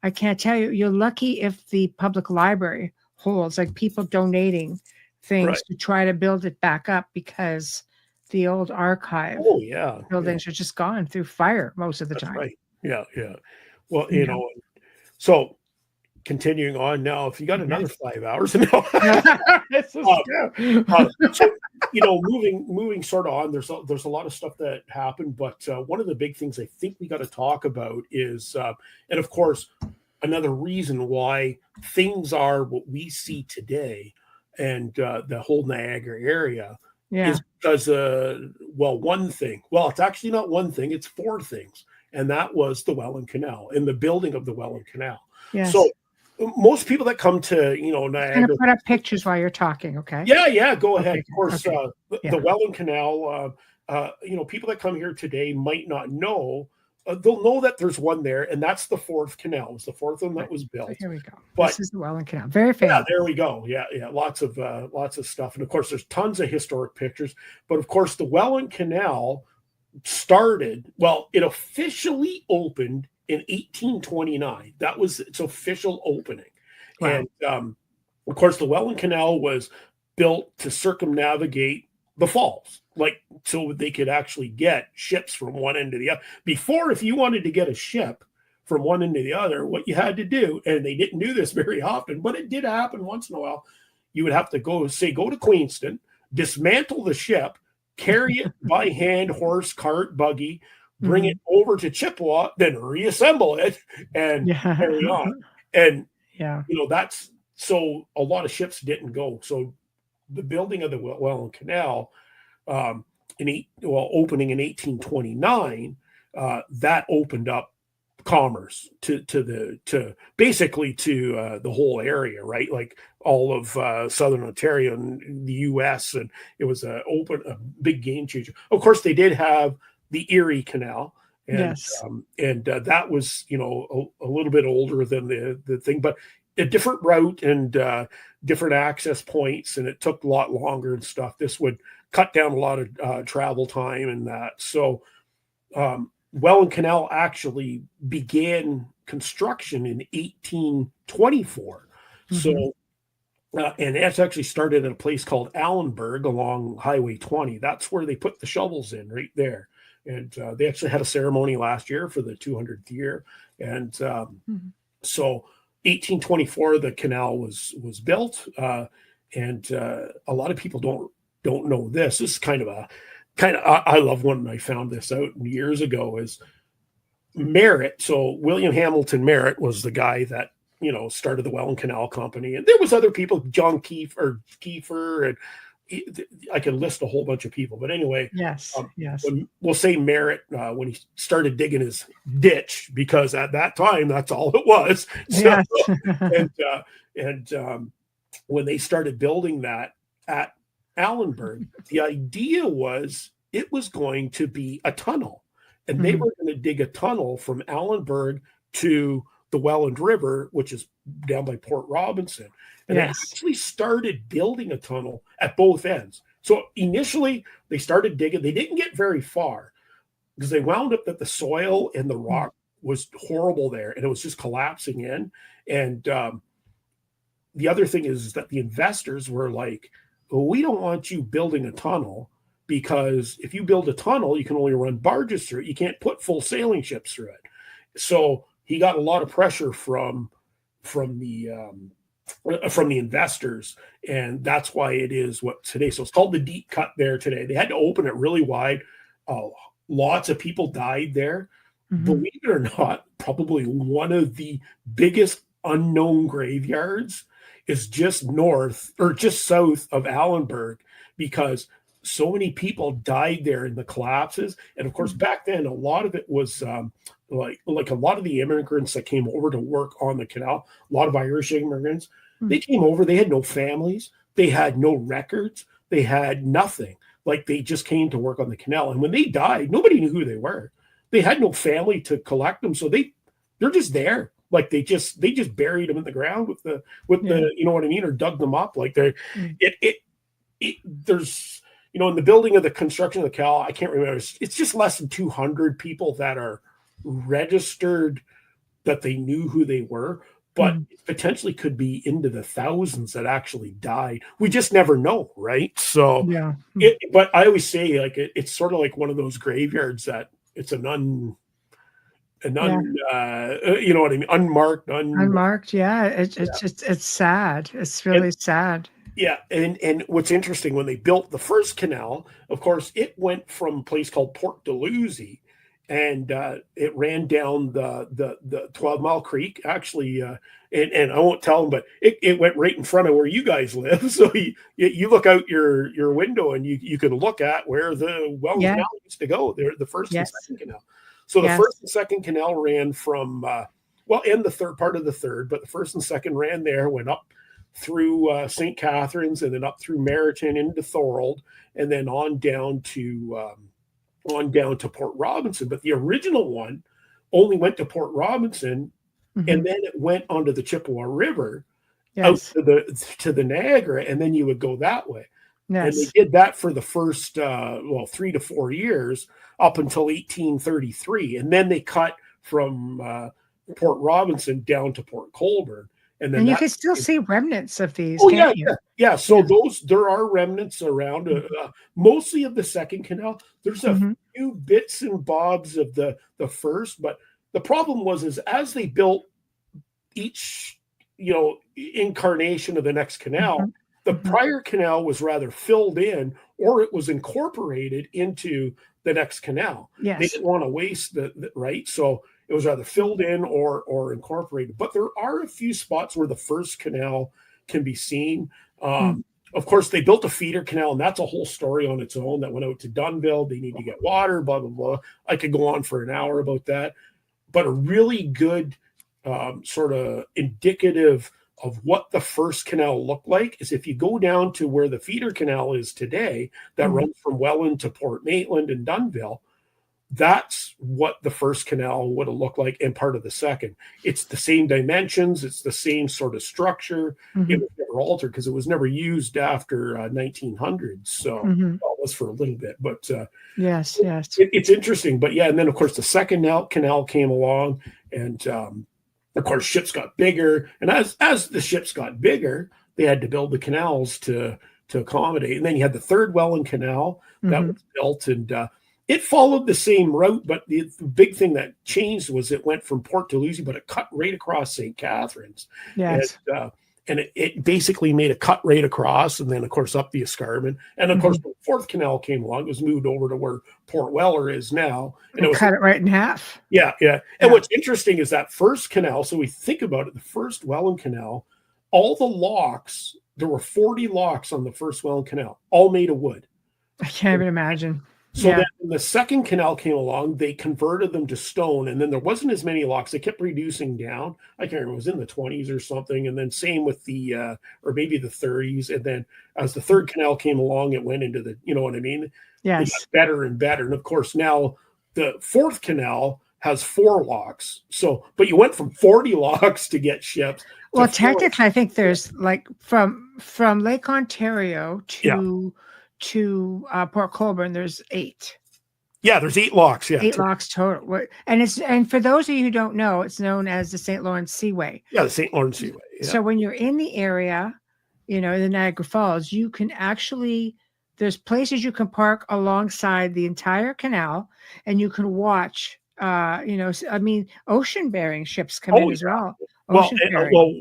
I can't tell you. You're lucky if the public library holds, like, people donating things to try to build it back up, because the old archive buildings are just gone through fire most of the time. Right. Yeah. Well, so continuing on now, if you got another 5 hours, moving sort of on, there's a lot of stuff that happened, but one of the big things I think we got to talk about is, and of course, another reason why things are what we see today, and the whole Niagara area is because, one thing. Well, it's actually not one thing; it's 4 things. And that was the Welland Canal and the building of the Welland Canal. Yes. So most people that come to, Niagara. I'm going to put up pictures while you're talking, okay? Yeah, go ahead. Of course, the Welland Canal, people that come here today might not know. They'll know that there's one there, and that's the 4th canal. It was the 4th one that was built. So here we go. This is the Welland Canal. Very famous. Yeah, there we go. Yeah. Lots of stuff. And of course, there's tons of historic pictures. But of course, the Welland Canal it officially opened in 1829. That was its official opening. Wow. And of course, the Welland Canal was built to circumnavigate the falls, so they could actually get ships from one end to the other. Before, if you wanted to get a ship from one end to the other, what you had to do, and they didn't do this very often, but it did happen once in a while, you would have to go to Queenston, dismantle the ship, carry it by hand, horse, cart, buggy, bring it over to Chippewa, then reassemble it and carry on. And, that's so a lot of ships didn't go. So the building of the Welland Canal, opening in 1829, that opened up commerce to basically to the whole area, right? Like all of Southern Ontario and the U.S. And it was a big game changer. Of course, they did have the Erie Canal, And Yes. That was, a little bit older than the thing, but a different route and different access points, and it took a lot longer and stuff. This would cut down a lot of travel time and that. So Welland Canal actually began construction in 1824. So, and it's actually started at a place called Allenburg along Highway 20. That's where they put the shovels in, right there. And they actually had a ceremony last year for the 200th year. And so 1824, the canal was built. And a lot of people don't know this. This is I love when I found this out years ago, is Merritt. So William Hamilton Merritt was the guy that, started the Welland Canal Company. And there was other people, John Kiefer, and I can list a whole bunch of people. But anyway, yes. We'll say Merritt, when he started digging his ditch, because at that time, that's all it was. So, and when they started building that at Allenburg, the idea was it was going to be a tunnel, and they were going to dig a tunnel from Allenburg to the Welland River, which is down by Port Robinson. And they actually started building a tunnel at both ends. So initially they started digging. They didn't get very far because they wound up that the soil and the rock was horrible there, and it was just collapsing in. And the other thing is that the investors were like, well, we don't want you building a tunnel, because if you build a tunnel, you can only run barges through it. You can't put full sailing ships through it. So he got a lot of pressure from the investors, and that's why it is what today. So it's called the deep cut there today. They had to open it really wide. Lots of people died there. Believe it or not, probably one of the biggest unknown graveyards is just north or just south of Allenburg, because so many people died there in the collapses. And of course, back then, a lot of it was like a lot of the immigrants that came over to work on the canal, a lot of Irish immigrants, they came over, they had no families, they had no records, they had nothing. Like, they just came to work on the canal. And when they died, nobody knew who they were. They had no family to collect them. So they're just there. Like, they just buried them in the ground with the, you know what I mean? Or dug them up. Like, there's, in the building of the construction of the canal, I can't remember. It's just less than 200 people that are registered that they knew who they were, but potentially could be into the thousands that actually died. We just never know, right? So, but I always say, like, it's sort of like one of those graveyards that it's you know what I mean? Unmarked. Yeah. It's sad. It's really sad. Yeah. And what's interesting, when they built the first canal, of course, it went from a place called Port Dalhousie, and it ran down the 12-mile creek, actually. And I won't tell them, but it went right in front of where you guys live. So you look out your window and you can look at where the Welland Canal used to go. There, the first and second canal. So the first and second canal ran from, and the third part of the third, but the first and second ran there, went up through St. Catharines, and then up through Meriton into Thorold, and then on down to Port Robinson. But the original one only went to Port Robinson, and then it went onto the Chippewa River out to the Niagara, and then you would go that way. And they did that for the first 3 to 4 years up until 1833, and then they cut from Port Robinson down to Port Colborne. And you can still see remnants of these. Oh, yeah. So there are remnants around, mostly of the second canal. There's a few bits and bobs of the first, but the problem was as they built each, incarnation of the next canal, the prior canal was rather filled in, or it was incorporated into the next canal. Yes. They didn't want to waste the right. So it was either filled in or incorporated. But there are a few spots where the first canal can be seen. Of course, they built a feeder canal, and that's a whole story on its own that went out to Dunnville. They need to get water, blah, blah, blah. I could go on for an hour about that. But a really good sort of indicative of what the first canal looked like is if you go down to where the feeder canal is today, that runs from Welland to Port Maitland and Dunnville. that's what the first canal would have looked like, and part of the second. It's the same dimensions. It's the same sort of structure. It was never altered because it was never used after 1900. So well, it was for a little bit, but yes. It's interesting. But yeah, and then of course the second canal came along, and of course ships got bigger, and as the ships got bigger, they had to build the canals to accommodate. And then you had the third Welland Canal that was built, and it followed the same route, but the big thing that changed was it went from Port Dalhousie, but it cut right across St. Catharines. Yes. And it basically made a cut right across, and then, of course, up the escarpment. And, of course, the fourth canal came along. It was moved over to where Port Weller is now. And cut it right in half. Yeah. And what's interesting is that first canal, so we think about it, the first Welland Canal, all the locks, there were 40 locks on the first Welland Canal, all made of wood. I can't even imagine. So then when the second canal came along, they converted them to stone, and then there wasn't as many locks. They kept reducing down. I can't remember, it was in the 20s or something. And then same with the, or maybe the 30s. And then as the third canal came along, it went into the, you know what I mean? Yes. It got better and better. And of course, now the fourth canal has 4 locks. So, but you went from 40 locks to get ships. Well, technically, I think there's like from Lake Ontario to Port Colborne, there's 8. Yeah, there's 8 locks. Yeah, 8 locks total. And for those of you who don't know, it's known as the St. Lawrence Seaway. Yeah, the St. Lawrence Seaway. Yeah. So when you're in the area, the Niagara Falls, you can actually, there's places you can park alongside the entire canal, and you can watch. Ocean-bearing ships come in as well. Well,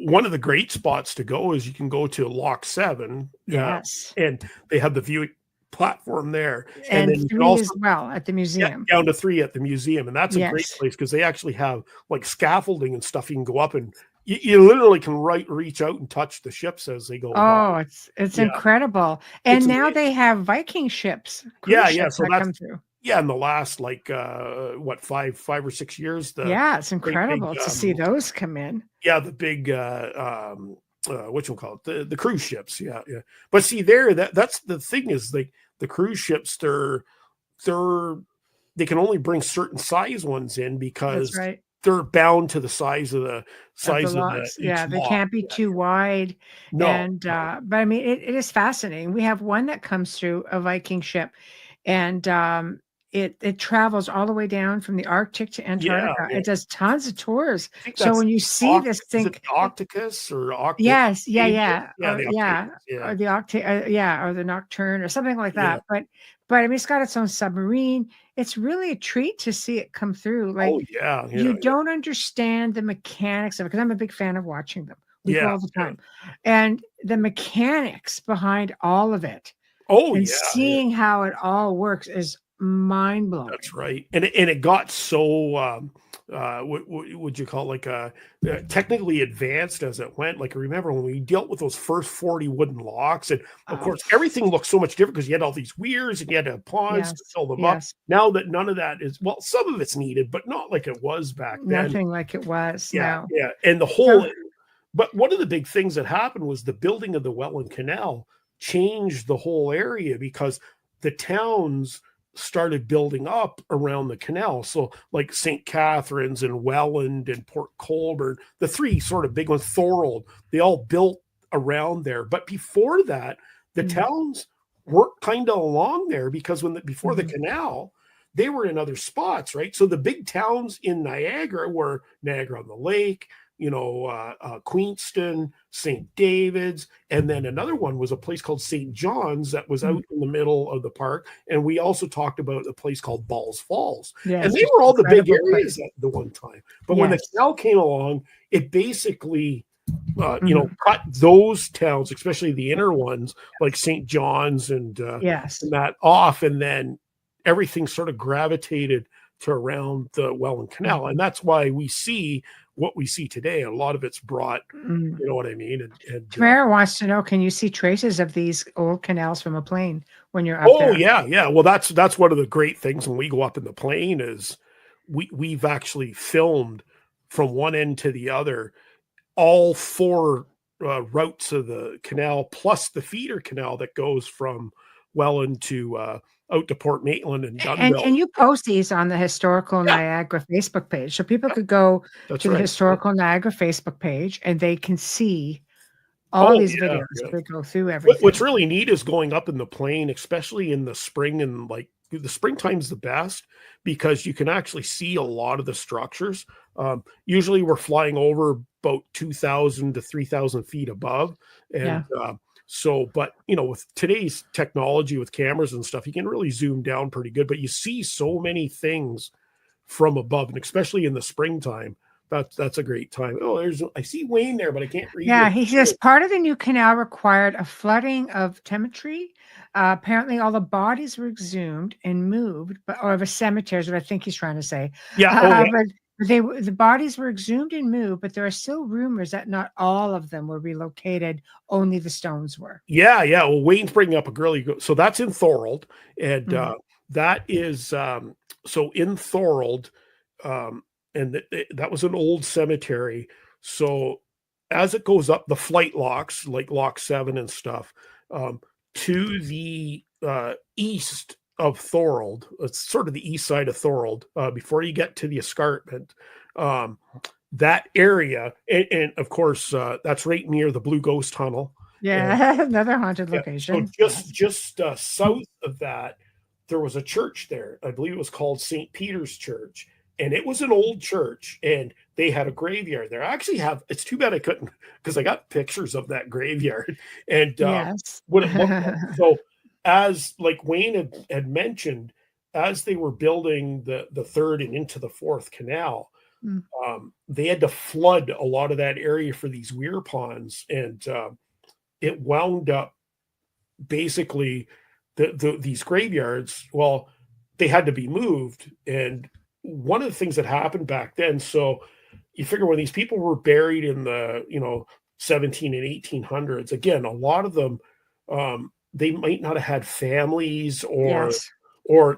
one of the great spots to go is you can go to Lock 7. Yes. And they have the viewing platform there. And then 3 as well at the museum. Down to 3 at the museum. And that's a great place because they actually have like scaffolding and stuff. You can go up and you literally can reach out and touch the ships as they go. Oh, it's incredible. And it's now they have Viking ships. Ships that come through. Yeah, in the last 5 or 6 years. It's incredible to see those come in. Yeah, the big what you call it, the cruise ships. Yeah. But see that's the thing is like the cruise ships, they can only bring certain size ones in because they're bound to the size of the locks. They can't be too wide. No, but I mean it is fascinating. We have one that comes through, a Viking ship, and it travels all the way down from the Arctic to Antarctica. It does tons of tours. So when you see this thing, Octopus or Octopus? Yes, or the Nocturne or something like that. But I mean, it's got its own submarine. It's really a treat to see it come through. Like, you don't understand the mechanics of it, because I'm a big fan of watching them. We go all the time, and the mechanics behind all of it. Seeing how it all works is mind blowing. That's right. And it got so what would you call it, like technically advanced as it went. Like I remember when we dealt with those first 40 wooden locks, and of course everything looked so much different because you had all these weirs and you had to have ponds to fill them up. Now that none of that is, well, some of it's needed, but not like it was back then. Nothing like it was. Yeah. And the whole but one of the big things that happened was the building of the Welland Canal changed the whole area because the towns started building up around the canal. So like St. Catharines and Welland and Port Colborne, the 3 sort of big ones, Thorold, they all built around there. But before that, the towns weren't kind of along there because before the canal, they were in other spots, right? So the big towns in Niagara were Niagara on the Lake, Queenston, St. David's, and then another one was a place called St. John's that was out in the middle of the park. And we also talked about a place called Balls Falls. And they were all the big areas at the one time. But when the canal came along, it basically cut those towns, especially the inner ones like St. John's and that off, and then everything sort of gravitated to around the Welland Canal. And that's why we see what we see today. A lot of it's brought, you know what I mean? And Tamara wants to know, can you see traces of these old canals from a plane when you're up there? Yeah. Well, that's one of the great things when we go up in the plane is we've actually filmed from one end to the other, all 4 routes of the canal, plus the feeder canal that goes from Welland to out to Port Maitland and Dunnville. And you post these on the Historical Niagara Facebook page. So people could go to the Historical Niagara Facebook page and they can see all these videos. They go through everything. What's really neat is going up in the plain, especially in the spring, and like the springtime's the best because you can actually see a lot of the structures. Usually we're flying over about 2,000 to 3,000 feet above. And so, but you know, with today's technology with cameras and stuff, you can really zoom down pretty good, but you see so many things from above, and especially in the springtime. That's a great time. Oh, I see Wayne there, but I can't read. Yeah, he says part of the new canal required a flooding of cemetery. Apparently, all the bodies were exhumed and moved, or the cemeteries. What I think he's trying to say. But the bodies were exhumed and moved, but there are still rumors that not all of them were relocated. Only the stones were. Yeah. Well, Wayne's bringing up a girly. So that's in Thorold, and that is so in Thorold. And that was an old cemetery. So as it goes up, the flight locks, like Lock 7 and stuff, to the east of Thorold, it's sort of the east side of Thorold, before you get to the escarpment, that area, and of course, that's right near the Blue Ghost Tunnel. Yeah, another haunted location. So just south of that, there was a church there. I believe it was called St. Peter's Church. And it was an old church, and they had a graveyard there. I actually it's too bad I couldn't, because I got pictures of that graveyard. And what it looked like. So as like Wayne had mentioned, as they were building the third and into the fourth canal, they had to flood a lot of that area for these weir ponds. And it wound up basically these graveyards, well, they had to be moved. And one of the things that happened back then, so you figure when these people were buried in the 17 and 1800s, again, a lot of them they might not have had families or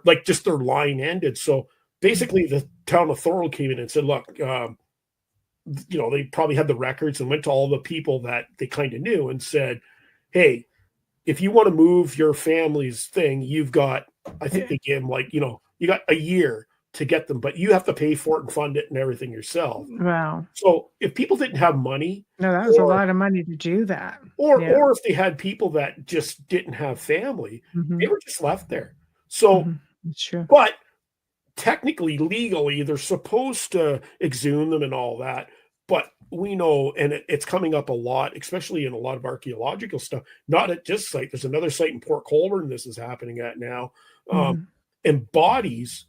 like just their line ended. So basically the town of Thorold came in and said, look, they probably had the records and went to all the people that they kind of knew and said, hey, if you want to move your family's thing, you've got, I think they gave them you got a year to get them, but you have to pay for it and fund it and everything yourself. Wow. So if people didn't have money, no, that was a lot of money to do that. Or if they had people that just didn't have family, they were just left there. So, That's true. But technically, legally, they're supposed to exhume them and all that. But we know, and it's coming up a lot, especially in a lot of archaeological stuff, not at this site. There's another site in Port Colborne this is happening at now. And bodies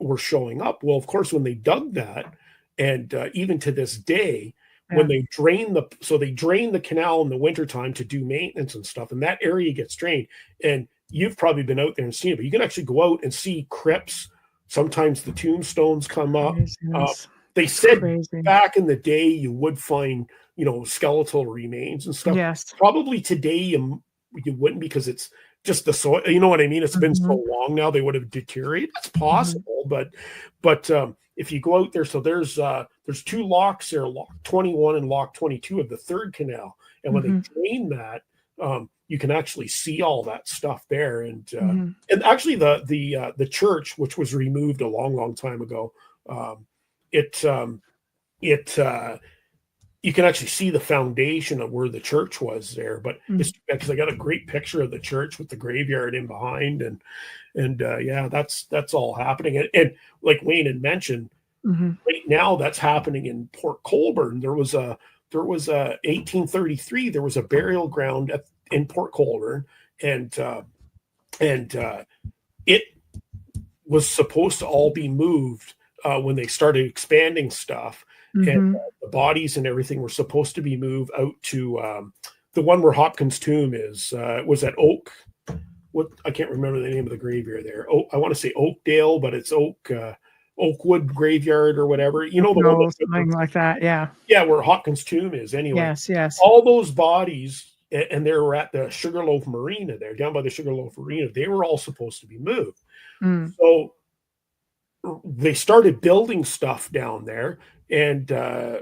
were showing up. Well, of course, when they dug that, and even to this day, when they drain the canal in the wintertime to do maintenance and stuff, and that area gets drained. And you've probably been out there and seen it, but you can actually go out and see crypts. Sometimes the tombstones come up. They said back in the day you would find, skeletal remains and stuff. Yes. Probably today you wouldn't, because it's just the soil. You know what I mean? It's been so long now, they would have deteriorated. It's possible, but if you go out there, so there's two locks there, Lock 21 and Lock 22 of the third canal, and when they drain that, you can actually see all that stuff there. And actually the church, which was removed a long time ago, you can actually see the foundation of where the church was there, but it's because I got a great picture of the church with the graveyard in behind, and that's all happening. And like Wayne had mentioned, right now that's happening in Port Colborne. There was a 1833. There was a burial ground in Port Colborne, and it was supposed to all be moved when they started expanding stuff. And the bodies and everything were supposed to be moved out to the one where Hopkins' tomb is. Was at Oak? What, I can't remember the name of the graveyard there. I want to say Oakdale, but it's Oakwood Graveyard or whatever. The one something like that. Yeah. Yeah, where Hopkins' tomb is. Anyway. Yes. All those bodies, and they were at the Sugarloaf Marina there, down by the Sugarloaf Marina. They were all supposed to be moved. So they started building stuff down there. And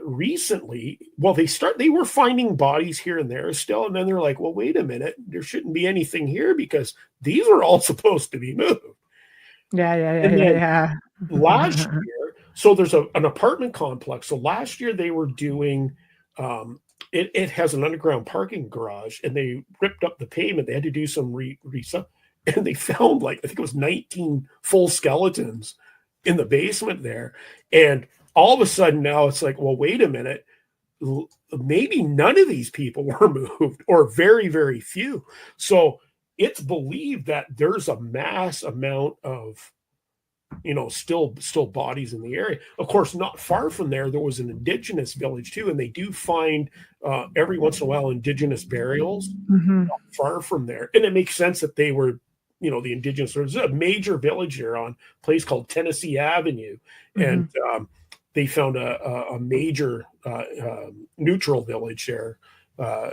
recently, well, they were finding bodies here and there still. And then they're like, well, wait a minute, there shouldn't be anything here because these are all supposed to be moved. Yeah. Last year, so there's an apartment complex. So last year they were doing, it has an underground parking garage, and they ripped up the pavement. They had to do some and they found, like, I think it was 19 full skeletons in the basement there. And all of a sudden now it's like, well, wait a minute, maybe none of these people were moved, or very, very few. So it's believed that there's a mass amount of, still bodies in the area. Of course, not far from there was an indigenous village too, and they do find every once in a while indigenous burials not far from there. And it makes sense that they were, the indigenous. There's a major village here on a place called Tennessee Avenue, and they found a major neutral village there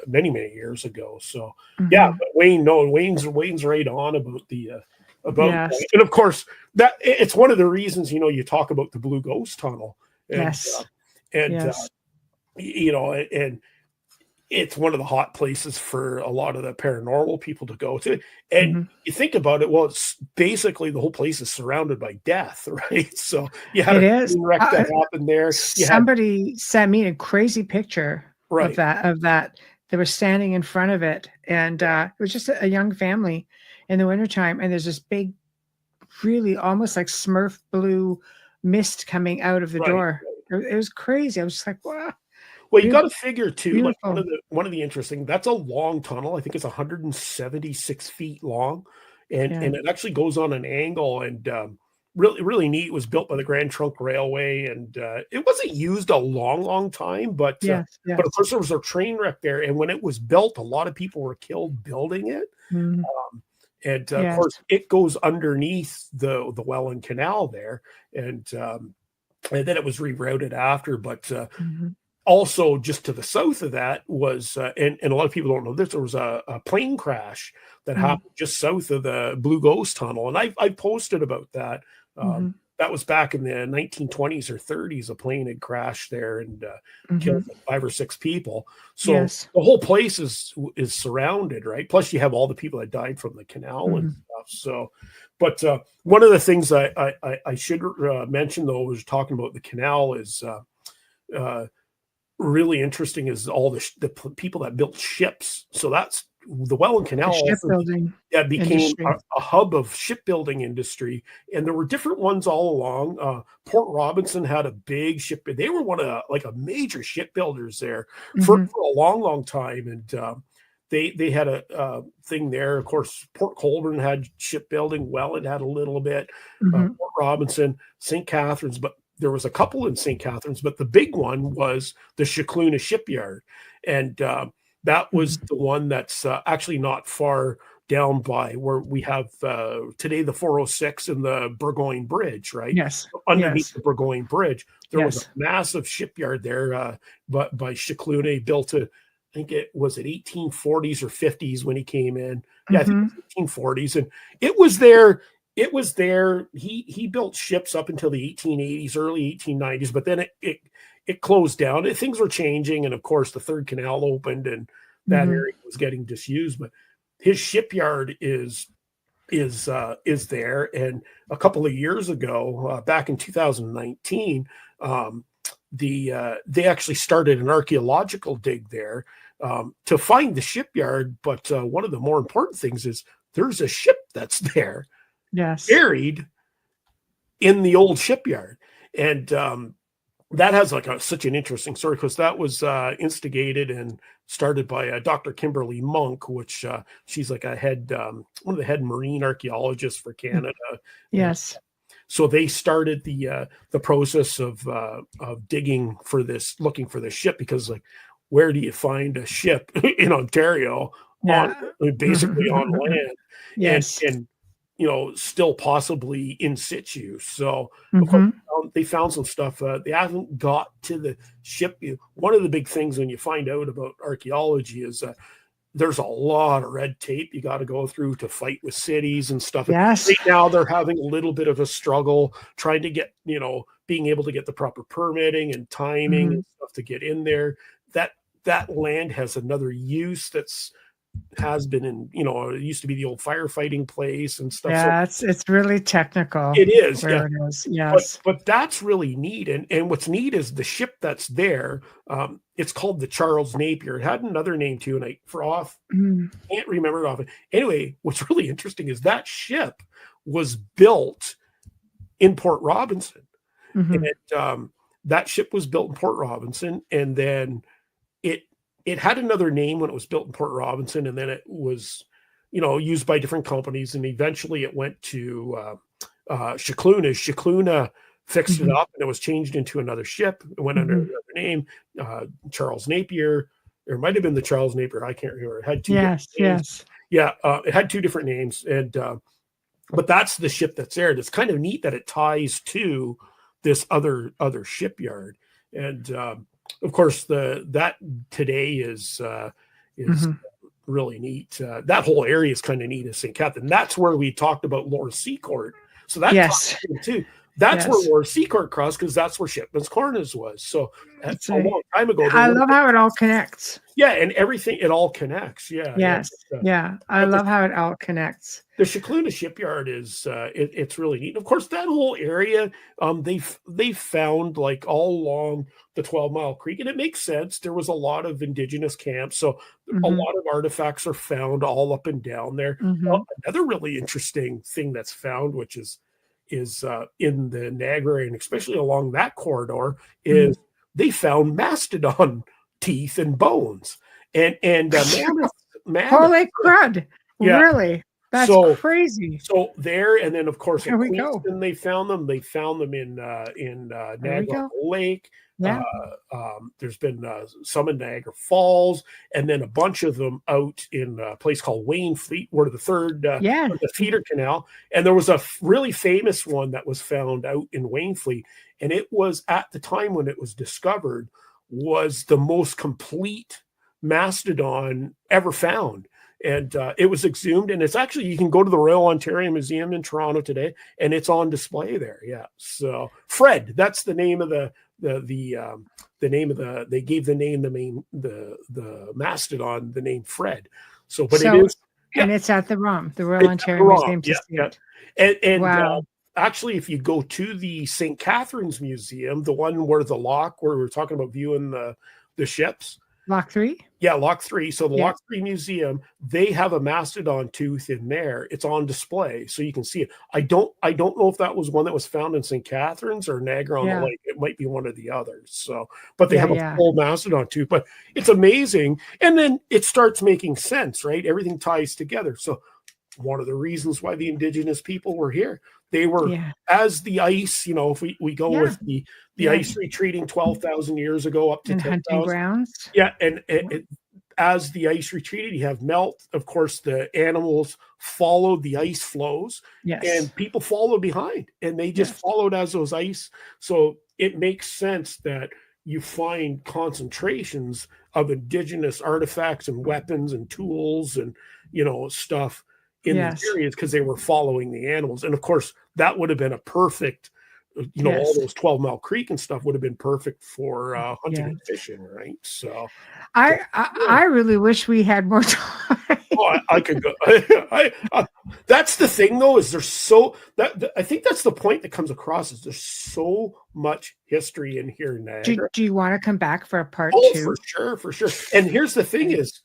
many years ago. So yeah, but Wayne's right on about the and of course that it's one of the reasons you talk about the Blue Ghost Tunnel. And, and it's one of the hot places for a lot of the paranormal people to go to. And you think about it, well, it's basically the whole place is surrounded by death, right? So you had a wreck that happened there. Somebody sent me a crazy picture of that. They were standing in front of it, and it was just a young family in the wintertime, and there's this big, really almost like Smurf blue mist coming out of the door. It was crazy. I was just like, wow. Well, you got to figure too, like one of the interesting, that's a long tunnel. I think it's 176 feet long, and it actually goes on an angle, and really, really neat. It was built by the Grand Trunk Railway, and it wasn't used a long time, but of course there was a train wreck there, and when it was built, a lot of people were killed building it. And of course, it goes underneath the Welland Canal there, and then it was rerouted after, but. Also, just to the south of that was, and a lot of people don't know this, there was a plane crash that happened just south of the Blue Ghost Tunnel. And I posted about that. That was back in the 1920s or 30s. A plane had crashed there and killed 5 or 6 people. So the whole place is surrounded, right? Plus you have all the people that died from the canal and stuff. So, but one of the things I should mention, though, was talking about the canal is, really interesting is all the people that built ships. So that's the Welland Canal became a hub of shipbuilding industry, and there were different ones all along. Port Robinson had a big ship. They were one of a major shipbuilders there for a long time, and they had a thing there. Of course, Port Colborne had shipbuilding. Welland had a little bit. Port Robinson, St. Catharines, but there was a couple in St. Catharines, but the big one was the Chicluna shipyard. And that was the one that's actually not far down by where we have today the 406 and the Burgoyne Bridge, right? Yes. Underneath the Burgoyne Bridge, there was a massive shipyard there, but by Chicluna. Built I think it was at 1840s or 50s when he came in. Yeah, I think it was 1840s. And it was there. He built ships up until the 1880s, early 1890s, but then it closed down. Things were changing, and of course the third canal opened, and that area was getting disused. But his shipyard is there. And a couple of years ago, back in 2019, they actually started an archaeological dig there to find the shipyard. But one of the more important things is there's a ship that's there. Buried in the old shipyard. And that has such an interesting story, because that was instigated and started by Dr. Kimberly Monk, which she's like one of the head marine archaeologists for Canada. Yes. So they started the process of digging for this, looking for this ship, because where do you find a ship in Ontario basically on land? Yes. And still possibly in situ. So of course, they found some stuff. They haven't got to the ship. One of the big things when you find out about archaeology is there's a lot of red tape you got to go through to fight with cities and stuff. Yes. Right now they're having a little bit of a struggle trying to get, being able to get the proper permitting and timing and stuff to get in there. That land has another use has been in, it used to be the old firefighting place and stuff. Yeah, so it's really technical. It is. Where it is. Yes. But that's really neat. And what's neat is the ship that's there. It's called the Charles Napier. It had another name too, and I can't remember it often. Anyway, what's really interesting is that ship was built in Port Robinson. And that ship was built in Port Robinson, and then it had another name when it was built in Port Robinson, and then it was, used by different companies, and eventually it went to Chicluna. Chicluna fixed it up, and it was changed into another ship. It went under another name, Charles Napier. There might have been the Charles Napier. I can't remember. It had two different names. Yeah, it had two different names, and but that's the ship that's there. And it's kind of neat that it ties to this other shipyard, and of course, that today is really neat. That whole area is kind of neat as St. Catherine. That's where we talked about Lower Secord. So that's too. That's where Lower Secord crossed, because that's where Shipman's Corners was. So that's a long time ago. I love how it all connects. Yeah, and everything, it all connects. Yeah. Yes. I love how it all connects. The Chicluna shipyard is it's really neat. And of course, that whole area, they found like all along the 12 Mile Creek, and it makes sense. There was a lot of indigenous camps, so a lot of artifacts are found all up and down there. Another really interesting thing that's found, which is in the Niagara, and especially along that corridor, is they found mastodon teeth and bones, and mammoth. Holy crud! Yeah. Really? That's crazy. So there, and then of course, There we go. they found them. They found them in Niagara Lake. Yeah. There's been some in Niagara Falls, and then a bunch of them out in a place called Wainfleet, where the third the feeder canal. And there was a really famous one that was found out in Wainfleet, and it was, at the time when it was discovered, was the most complete mastodon ever found. And it was exhumed, and it's actually, you can go to the Royal Ontario Museum in Toronto today, and it's on display there. Yeah. So Fred, that's the name of the name of they gave the mastodon the name Fred. So it is, and it's at the Royal Ontario Museum to see it. And wow. Actually, if you go to the St. Catharines Museum, the one where the lock, where we were talking about viewing the ships. Lock 3? Yeah, Lock 3. So the Lock 3 Museum, they have a mastodon tooth in there. It's on display, so you can see it. I don't know if that was one that was found in St. Catharines or Niagara on the Lake. It might be one of the others. So, but they have a full mastodon tooth. But it's amazing. And then it starts making sense, right? Everything ties together. So one of the reasons why the indigenous people were here, they were, as the ice, if we go with the ice retreating 12,000 years ago up to 10,000 grounds. Yeah, and as the ice retreated, you have melt. Of course, the animals followed the ice flows, and people followed behind, and they just followed as those ice. So it makes sense that you find concentrations of indigenous artifacts and weapons and tools and stuff in these areas, because they were following the animals. And of course, that would have been a perfect, all those 12 Mile Creek and stuff would have been perfect for hunting and fishing, right? So I really wish we had more time. I could go. That's the thing, though, is I think that's the point that comes across, is there's so much history in here in Niagara. Do you want to come back for a part 2? For sure. And here's the thing is,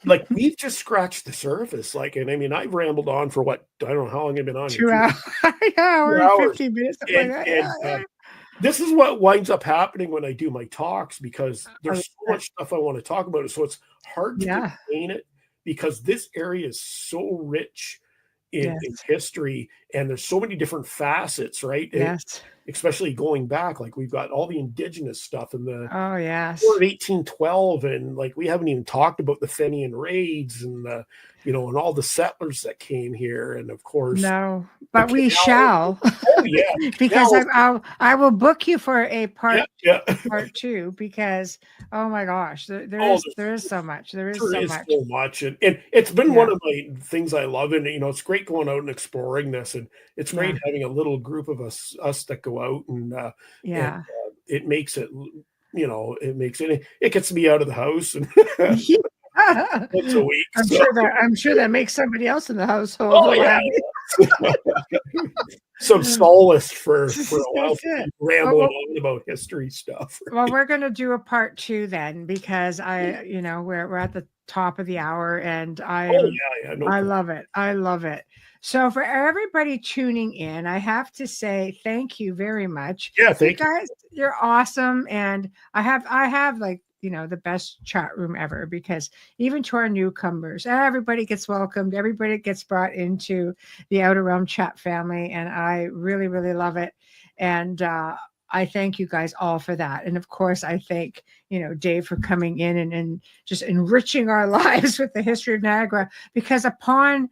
like, we've just scratched the surface. Like, and I mean, I've rambled on for I don't know how long I've been on. 2 hours. 2 hours, 15 minutes. This is what winds up happening when I do my talks, because there's so much stuff I want to talk about. So it's hard to contain it, because this area is so rich in history, and there's so many different facets, right? especially going back, like we've got all the indigenous stuff in the Oh, yes. War of 1812, and like we haven't even talked about the Fenian raids and the, and all the settlers that came here, and of course, No, but we Canal. shall. Oh yeah, because Canal. I will book you for a part Yeah. part 2, because oh my gosh, there is so much. There is There so is much. so much, and it's been Yeah. one of my things I love, and it's great going out and exploring this, and it's great Yeah. having a little group of us that go out, and Yeah. it makes it, it gets me out of the house and once a week. I'm sure that makes somebody else in the household. Oh yeah. Some solace for a while, rambling on about history stuff. Well, we're going to do a part 2 then, because we're at the top of the hour, and I love it. I love it. So for everybody tuning in, I have to say thank you very much. Yeah, thank you guys. You're awesome, and I have like the best chat room ever, because even to our newcomers, everybody gets welcomed, everybody gets brought into the Outer Realm chat family, and I really, really love it. And I thank you guys all for that. And of course, I thank, Dave for coming in and just enriching our lives with the history of Niagara, because upon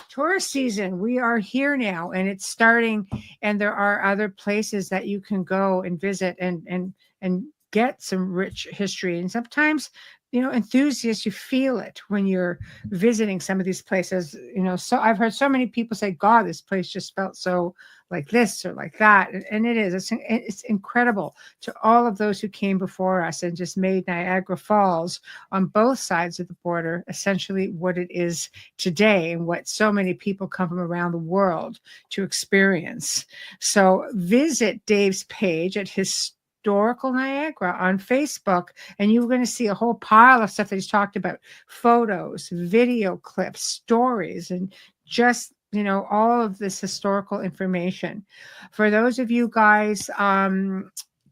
tourist season, we are here now, and it's starting, and there are other places that you can go and visit and get some rich history. And sometimes, enthusiasts, you feel it when you're visiting some of these places. So I've heard so many people say, God, this place just felt so like this or like that. And it is. It's incredible to all of those who came before us and just made Niagara Falls on both sides of the border essentially what it is today, and what so many people come from around the world to experience. So visit Dave's page at Historical Niagara on Facebook, and you're going to see a whole pile of stuff that he's talked about: photos, video clips, stories, and just all of this historical information. For those of you guys,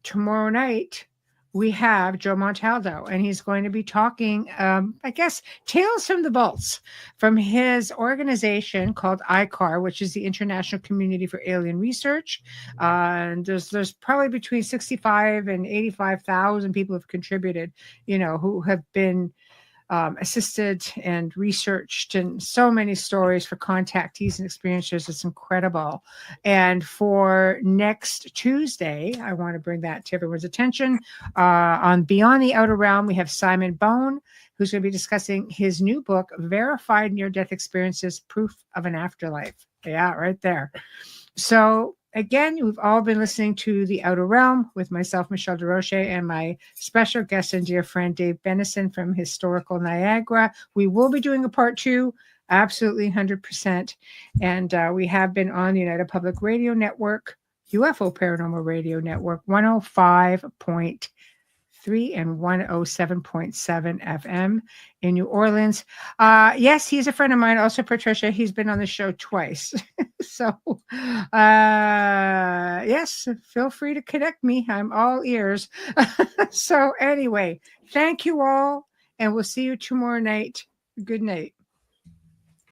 tomorrow night we have Joe Montaldo, and he's going to be talking, I guess, Tales from the Vaults, from his organization called ICAR, which is the International Community for Alien Research. And there's probably between 65 and 85,000 people have contributed, who have been assisted and researched, and so many stories for contactees and experiencers. It's incredible. And for next Tuesday, I want to bring that to everyone's attention. On Beyond the Outer Realm, we have Simon Bone, who's going to be discussing his new book, Verified Near-Death Experiences, Proof of an Afterlife. Yeah, right there. So again, we've all been listening to The Outer Realm with myself, MicheleDerocher, and my special guest and dear friend, Dave Bennison from Historical Niagara. We will be doing a part 2, absolutely 100%. And we have been on the United Public Radio Network, UFO Paranormal Radio Network, 105.3 and 107.7 FM in New Orleans. Yes, he's a friend of mine, also Patricia. He's been on the show twice. So, yes, feel free to connect me. I'm all ears. So anyway, thank you all, and we'll see you tomorrow night. Good night.